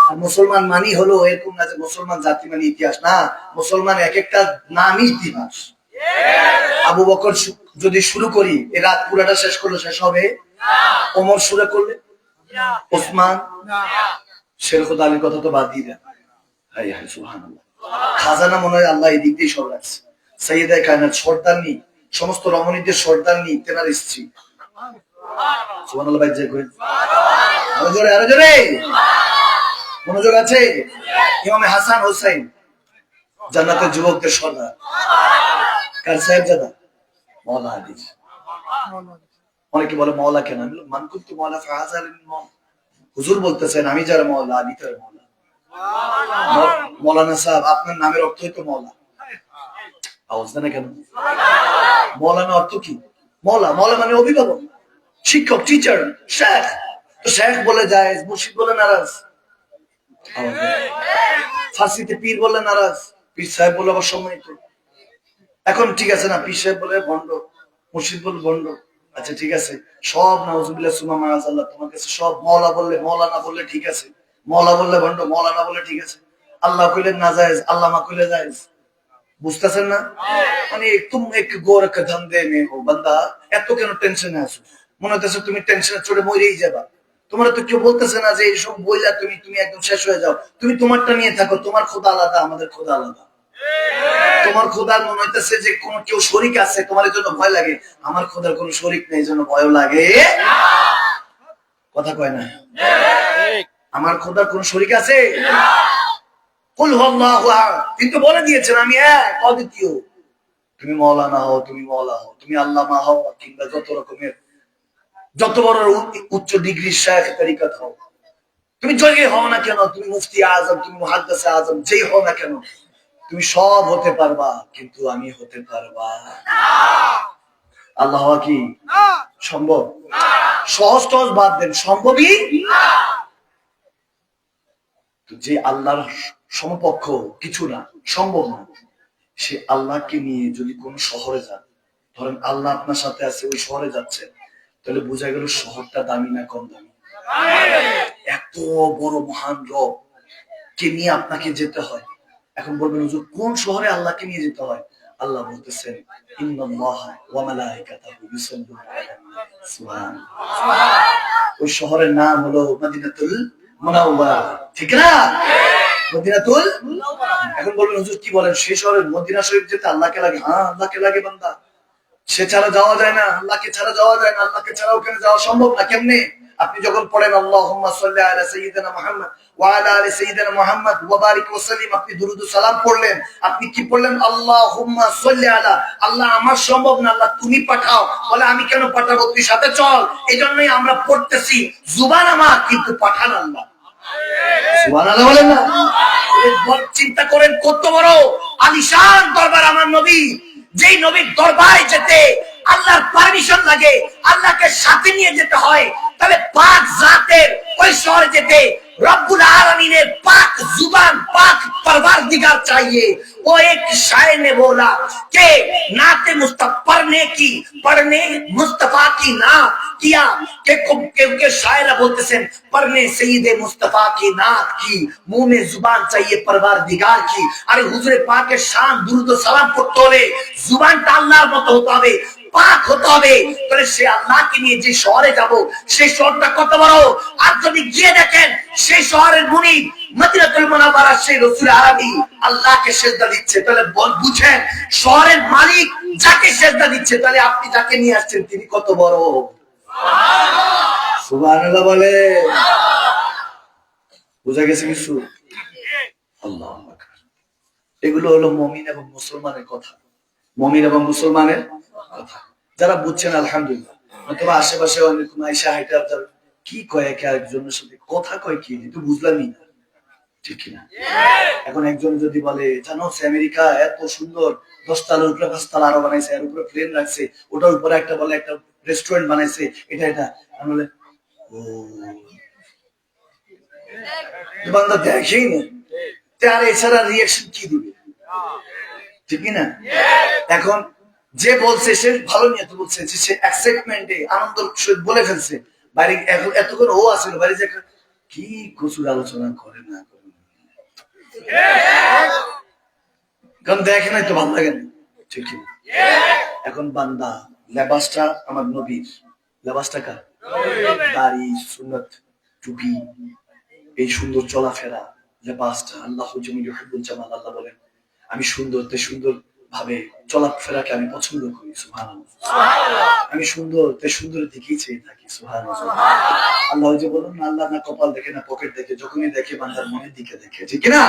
আর মুসলমান মানি হলো এরকম না যে মুসলমান জাতি মানে ইতিহাস না। মুসলমান এক একটা নামই ইতিহাস। আবু বকর যদি শুরু করি, এ রাত পুরাটা শেষ করলে শেষ হবে? ওমর শুরু করলে, ওসমান, শের খুদা আলীর কথা তো বাদ দিয়ে দেন। হাই হাই সুবহানাল্লাহ। খাজানা মনে হয় আল্লাহ এদিক দিয়ে সব রাখছে। সাইয়েদা কায়নাত সর্দারনি, সমস্ত রমণীদের সর্দারনি তেনার স্ত্রী। সুবহানাল্লাহ। ভাই যে কই, আরো জোরে মনোযোগ আছে? ইমামে হাসান হোসেন, জান্নাতের যুবকদের সর্দার। কার সাহেবজাদা? মাওলা হাদিস। অনেকে বলে মাওলা কেন? আমি মান কুনতু মাওলা ফাহাজালিন মাওলা। হুজুর বলতেছেন, আমি যার মাওলা, আমি তার মাওলা। মৌলানা সাহেব, আপনার নামের অর্থ হইতো মাওলা। আওয়াজ দেন কেন? মৌলানা অর্থ কি? মাওলা মানে অভিভাবক, শিক্ষক, টিচার, শেখ। তো শেখ বলে যায়, মুর্শিদ বলে নারাজ। ফার্সিতে পীর বলে নারাজ, পীর সাহেব বলে আবার সম্মানিত। এখন ঠিক আছে না, পীর সাহেব বলে ভণ্ড, মুর্শিদ বলে ভণ্ড। আচ্ছা ঠিক আছে, সব নাউজুবিল্লাহ সুমা মাআযাল্লাহ, তোমার কাছে সব মাওলা বললে, মাওলানা বললে ঠিক আছে, মাওলা বললে ভণ্ড, মাওলানা বললে ঠিক আছে। আল্লাহ কইলে নাজায়েজ, আল্লামা কইলে জায়েজ। বুঝতেছেন না? মানে তুম এক গোর কা ধন্দে মে হো বান্দা, এত কেন টেনশনে আছো? মনে হচ্ছে তুমি টেনশনে চড়ে মরেই যাবা। তোমরা তো কেউ বলতেছে না যে এইসব বইলা তুমি তুমি একদম শেষ হয়ে যাও, তুমি তোমারটা নিয়ে থাকো, তোমার খোদা আলাদা, আমাদের খোদা আলাদা। তোমার খোদার মনে হইতেছে যে কোন কেউ শরিক আছে, তোমার জন্য ভয় লাগে, আমার খোদার কোনো শরিক নেই, এই জন্য ভয় লাগে। কথা কয় না? আমার খোদার কোন শরিক আছে? কুল হুয়াল্লাহু আহাদ, কিন্তু বলে দিয়েছেন আমি এক, অদ্বিতীয়। তুমি মৌলানা হও, তুমি মৌলা হও, তুমি আল্লামা হও, কিংবা যত রকমের যত বড় উচ্চ ডিগ্রি শায়েখ তরিকত হও, তুমি জয়ী হও না কেন, তুমি মুফতি আজম, তুমি মুহাদ্দিস আজম, যেই হও না কেন, তুমি সব হতে পারবা, কিন্তু আমি হতে পারবা আল্লাহ হওয়া কি সম্ভব? সহজ টহজ বাদ দেন, সম্ভবই যে আল্লাহর সমপক্ষ কিছু না, সম্ভব না। সে আল্লাহকে নিয়ে যদি কোন শহরে যান, ধরেন আল্লাহ আপনার সাথে আছে, ওই শহরে যাচ্ছে, তাহলে বোঝা গেল শহরটা দামি না কম দামি? এত বড় মহান রব কে নিয়ে আপনাকে যেতে হয়। এখন বলবেন হুজুর কোন শহরে আল্লাহকে নিয়ে যেতে হয়? আল্লাহ বলতেছেন ইন্নাল্লাহা ওয়া মালাইকাতাহু ইউসাল্লুনা আলান নাবী, সুবহানাল্লাহ। ওই শহরের নাম হলো মদিনাতুল মুনাওয়ারা, ঠিক না? মদিনাতুল। এখন বলবেন হুজুর কি বলেন, সেই শহরের মদিনা শরীফ যেতে আল্লাহকে লাগে? হ্যাঁ, আল্লাহকে লাগে বান্দা, সে ছাড়া যাওয়া যায় না, আল্লাহকে ছাড়া যাওয়া যায় না, আল্লাহকে ছাড়া ওখানে যাওয়া সম্ভব না। কেমনে? আপনি যখন পড়েন আল্লাহুম্মা সাল্লি আলা সাইয়্যিদিনা মুহাম্মদ ওয়া আলা আলি সাইয়্যিদিনা মুহাম্মদ ওয়া বারিক ওয়া সাল্লিম, আপনি দুরূদ ও সালাম পড়লেন, আপনি কি পড়লেন? আল্লাহুম্মা সাল্লি আলা, আল্লাহ আমার সম্ভব না, আল্লাহ তুমি পাঠাও। বলে আমি কেন পাঠাবো, তুই সাথে চল। এজন্যই আমরা পড়তেছি জুবান আমার, কিন্তু পাঠান আল্লাহ। সুবহানাল্লাহ বলেন না? চিন্তা করেন কত বড় আলিশান দরবার আমার নবী, যেই নবীর দরবারে যেতে আল্লাহর পারমিশন লাগে, আল্লাহকে সাথে নিয়ে যেতে হয়। তাহলে পাক জাতের ওই শহরে যেতে रब्बुल आलमीन पाक जुबान पाक परवरदिगार चाहिए। वो एक शायर ने बोला कि नाते मुस्तफा पढ़ने मुस्तफा की ना किया, क्योंकि शायर बोलते हैं पढ़ने सईदे मुस्तफा की नात की, मुंह में जुबान चाहिए परवरदिगार की। अरे हुजूर पाक के शान दुरूद ও সালাম পড়তে হলে जुबानটা আল্লাহর মতো হতে হবে, পাক হতে হবে। তাহলে সে আল্লাহকে নিয়ে যে শহরে যাব, সেই শহরটা কত বড়। আর যদি গিয়ে দেখেন সেই শহরের মুনি মদিনাতুল মুনাওয়ারা সেই রাসূল আরবি আল্লাহকে সিজদা দিচ্ছে, তাহলে বুঝেন শহরের মালিক যাকে সিজদা দিচ্ছে, তাহলে আপনি যাকে নিয়ে আসছেন তিনি কত বড়। সুবহানাল্লাহ, সুবহানাল্লাহ বলে। বুঝা গেছে কিছু? আল্লাহু আকবার। এগুলো হলো মুমিন এবং মুসলমানের কথা, মুমিন এবং মুসলমানের কথা। যারা বুঝছেন আলহামদুলিল্লাহ, অথবা আশেপাশে অনেক আয়েশা হাইটা কি কয় একে আরেকজনের সাথে কথা কয় কি তো বুঝলামই না, ঠিক কিনা? এখন একজন যদি বলে জানো আমেরিকা এত সুন্দর 10 তলার উপরে 5 তলা আরো বানাইছে, এর উপরে প্লেন রাখছে, ওটার উপরে একটা বলে একটা রেস্টুরেন্ট বানাইছে, এটা আমি বলে ও বান্দা দেখেই না, তার এছাড়া রিয়াকশন কি দিবে, ঠিক না? এখন যে বলছে সে ভালো নিয়ে তো বলছে, সে এক্সাইটমেন্টে আনন্দ বলে ফেলছে, বাইরে এতক্ষণ ও আসলে বাইরে যে কি প্রচুর আলোচনা করে না করে, কারণ দেখে নাই তো ভালো লাগে না, ঠিক না? এখন বান্দা লেবাসটা আমার নবীর, লেবাসটা কার? দাড়ি, সুন্নত, টুপি, এই সুন্দর চলাফেরা, লেবাসটা আল্লাহু ইউহিব্বুল জামাল। আল্লাহ বলেন আমি সুন্দরতে সুন্দর ভাবে চলাফেরাকে আমি পছন্দ করি, সুবহানাল্লাহ। আমি সুন্দরতে সুন্দরের দিকেই চেয়ে থাকি, সুবহানাল্লাহ। আল্লাহ যে বলেন না, আল্লাহ না কপাল দেখে না পকেট দেখে, যখনই দেখে বান্দার মনের দিকে দেখে, ঠিক না?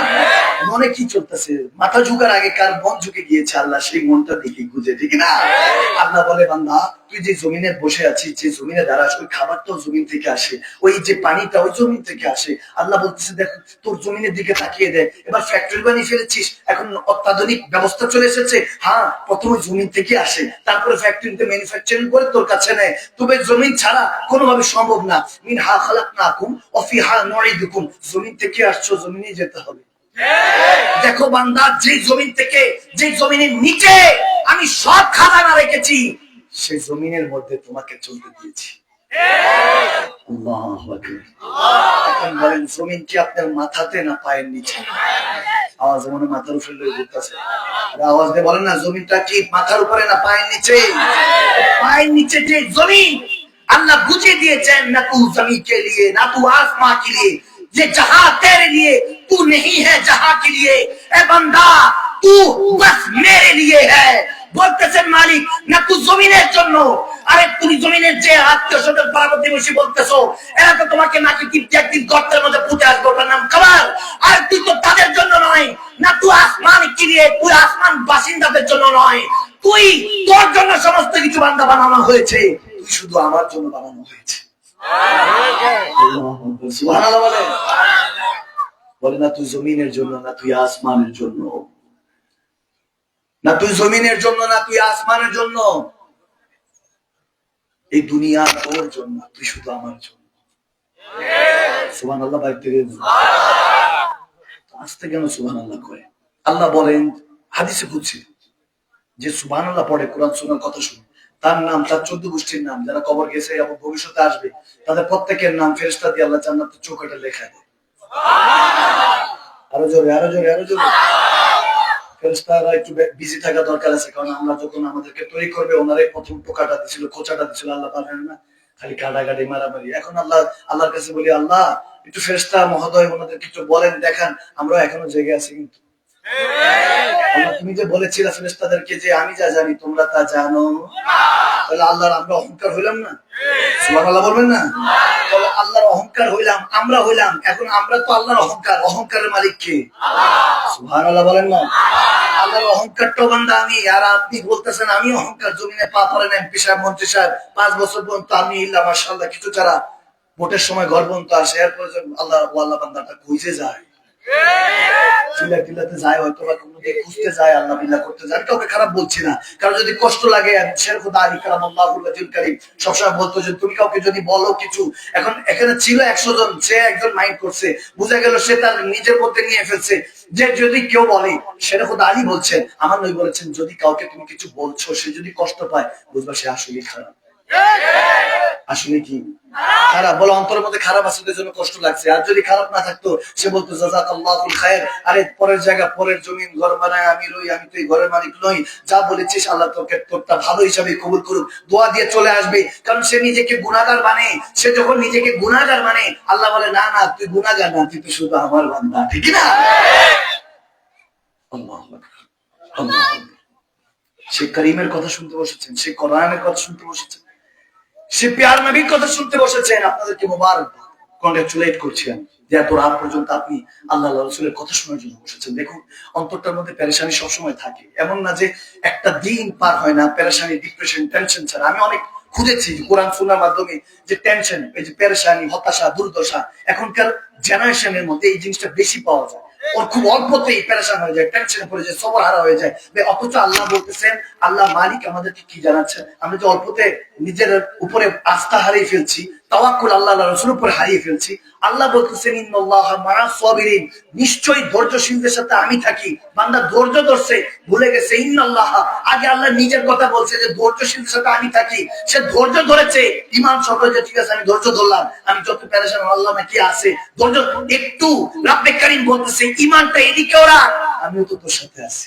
মনে কি চলতেছে, মাথা ঝুঁকার আগে কার মন ঝুঁকে গিয়েছে আল্লাহ সেই মনটা দিকে খুঁজে, ঠিক না? আল্লাহ বলে বান্দা তুই যে জমিনে বসে আছিস, যে জমিনে দাঁড়াস, ওই খাবারটাও জমিন থেকে আসে, ওই যে পানিটা ওই জমিন থেকে আসে। আল্লাহ বলতেছে দেখ তোর জমিনের দিকে তাকিয়ে দেখ, এবার ফ্যাক্টরি বানিয়ে ফেলেছিস, এখন অত্যাধুনিক ব্যবস্থা চলে এসেছে, হ্যাঁ প্রথমে জমিন থেকে আসে, তারপরে ফ্যাক্টরিতে ম্যানুফ্যাকচারিং করে তোর কাছে নেয়। তবে জমিন ছাড়া কোনোভাবে সম্ভব না। মিনহা খালাকনাকুম ওয়া ফিহা নুঈদুকুম, জমিন থেকে আসছো, জমিনে যেতে হবে। দেখো বান্দা, যে জমিন থেকে, যে জমিনের নিচে আমি সব খাজানা রেখেছি, সেই জমিনের মধ্যে তোমাকে চলতে দিয়েছি। আল্লাহু আকবার। এখন বলেন জমিন কি আপনার মাথাতে না পায়ের নিচে? আওয়াজ মনে মাথার উপরে লয়ে ঘুরতেছে, আওয়াজ দিয়ে বলেন না জমিনটা কি মাথার উপরে না পায়ের নিচে? পায়ের নিচে যে জমিন, अल्लाह बुझे दिए न तू जमीन के लिए ना तू आसमां के लिए, ये जहां तेरे लिए, तू नहीं है जहां के लिए। ए बंदा तू बस मेरे लिए है। বলতেছেন মালিক না তুই জমিনের জন্য। আরে তুমি জমিনের যে আত্মীয় স্বজন পাড়া প্রতিবেশী বলতেছো, এরা তো তোমাকে নাকি টিপতে একদিন গর্তের মধ্যে পুঁতে আসবে, ওটার নাম খাবার। আর তুই তো তাদের জন্য নয়, না তুই আসমান কি দিয়ে, তুই আসমান বাসিন্দাদের জন্য নয়, তুই তোর জন্য সমস্ত কিছু বান্দা বানানো হয়েছে, তুই শুধু আমার জন্য বানানো হয়েছে। সুবহানাল্লাহ বলে, বলে না তুই জমিনের জন্য না তুই আসমানের জন্য, না তুই জমিনের জন্য না তুই আসমানের জন্য, এই দুনিয়া তোর জন্য, তুই শুধু আমার জন্য। সুবহানাল্লাহ বাইরে থেকে আসতে কেন সুবহানাল্লাহ করে? আল্লাহ বলেন হাদিসে কুদসি, যে সুবহানাল্লাহ পড়ে, কোরআন সুন্নাহর কথা শুনে, তার নাম, তার 14 গোষ্ঠীর নাম, যারা কবর গেছে এবং ভবিষ্যতে আসবে, তাদের প্রত্যেকের নাম ফেরেশতা দিয়ে আল্লাহ জান্নাতের চৌকাঠে লেখা দেয়। আরো জোরে, আরো জোরে, আরো জোরে। ফেরেশতারা একটু বিজি থাকা দরকার আছে, কারণ আমরা যখন আমাদেরকে তৈরি করবে, ওনারা প্রথম পোকাটা দিছিল, খোঁচাটা দিছিল, আল্লাহ পারেন না, খালি কাটাকাটি মারামারি। এখন আল্লাহর কাছে বলি, আল্লাহ একটু ফেরেশতা মহোদয় ওনাদেরকে একটু বলেন, দেখান, আমরা এখনো জেগে আছি। কিন্তু আল্লাহ তুমি যে বলেছিলে ফেরেশতাদেরকে যে আমি যা জানি তোমরা তা জানো, তাহলে আল্লাহর আমরা অহংকার হইলাম না? সুবহানাল্লাহ বলবেন না? তাহলে আল্লাহর অহংকার হইলাম, আমরা হইলাম, এখন আমরা তো আল্লাহর অহংকার, অহংকারের মালিক কে? সুবহানাল্লাহ বলেন না? আল্লাহর অহংকারটা বান্দা আমি, আর আপনি বলতেছেন আমি অহংকার। জমিনে পা পড়েন এমপি সাহেব, মন্ত্রী সাহেব, 5 বছর পর্যন্ত আমি ইল্লাহ মাশাআল্লাহ, কিছু যারা ভোটের সময় ঘর পর্যন্ত আসে, এরপর আল্লাহ বান্দাটা খুঁজে যায়, চিল্লাতে যায়, হয়তো বা কোনো দিকে খুঁজতে যায়, আল্লাহ বিল্লাহ করতে যায়। কাউকে খারাপ বলছি না, কারণ যদি কষ্ট লাগে, শেখ আলী কারামাল্লাহুল ওয়াজিহুল কারীম সবসময় বলতো যে তুমি কাউকে যদি বলো কিছু, এখন এখানে ছিল 100 জন, সে একজন মাইন্ড করছে, বুঝা গেল সে তার নিজের মধ্যে নিয়ে ফেলছে, যে যদি কেউ বলে, শেখ আলী বলছেন, আমার নবী বলেছেন, যদি কাউকে তুমি কিছু বলছো, সে যদি কষ্ট পায়, বুঝবা সে আসলে খারাপ। আসলে কি খারাপ? বলো অন্তরের মধ্যে খারাপ আছে, জন্য কষ্ট লাগছে। আর যদি খারাপ না থাকতো, সে বলতো জাযাকাল্লাহুল খায়র, আরে পরের জায়গা, পরের জমিন ঘর বানায় আমি রই, আমি তো এই ঘরের মালিক নই, যা বলেছিস আল্লাহ তোকে তোরটা ভালো হিসাবে কবুল করুক, দোয়া দিয়ে চলে আসবে। কারণ সে নিজেকে গুনাহগার মানে, সে যখন নিজেকে গুনাহগার মানে, আল্লাহ বলে না না তুই গুনাহগার না, তুই তো শুধু আমার বান্দা, ঠিক না? আল্লাহু আকবার, আল্লাহু আকবার। সে কারীমের কথা শুনতে বসেছেন, সে কোরআনের কথা শুনতে বসেছেন, সে প্যার নবীর কথা শুনতে বসেছেন। আপনাদেরকে মোবারক, কংগ্রাচুলেট করছি আমি, যে এত রাত পর্যন্ত আপনি আল্লাহ রাসূলের কথা শোনার জন্য বসেছেন। দেখুন অন্তরটার মধ্যে পেরেশানি সবসময় থাকে, এমন না যে একটা দিন পার হয় না পেরেশানি, ডিপ্রেশন, টেনশন ছাড়া। আমি অনেক খুঁজেছি কোরআন শোনার মাধ্যমে যে টেনশন, এই যে পেরেশানি, হতাশা, দুর্দশা, এখনকার জেনারেশনের মধ্যে এই জিনিসটা বেশি পাওয়া যায়। ওর খুব অল্পতেই পেরেশান হয়ে যায়, টেনশনে পড়ে যায়, সবর হারা হয়ে যায়। অথচ আল্লাহ বলতেছেন, আল্লাহ মালিক আমাদেরকে কি জানাচ্ছেন, আমরা যে অল্পতে নিজের উপরে আস্থা হারিয়ে ফেলছি, তাওয়াক্কুল আল্লাহ রাসূলের উপরে হারিয়ে ফেলছি। আল্লাহ বলতেছেন ইন্নাল্লাহা মা'আস সাবিরিন, নিশ্চয়ই ধৈর্যশীলদের সাথে আমি থাকি। বান্দা ধৈর্য ধরছে, ভুলে গেছে ইন্নাল্লাহা, আগে আল্লাহ নিজের কথা বলছে যে ধৈর্যশীলদের সাথে আমি থাকি। সে ধৈর্য ধরেছে, ঈমান সরকার যে ঠিক আছে আমি ধৈর্য ধরলাম, আমি যত পেরেশান আল্লাহ নাকি আছে ধৈর্য একটু। রব্বে কারীম বলতেছে ঈমানটা এদিকে ওরা, আমিও তো তোর সাথে আছি।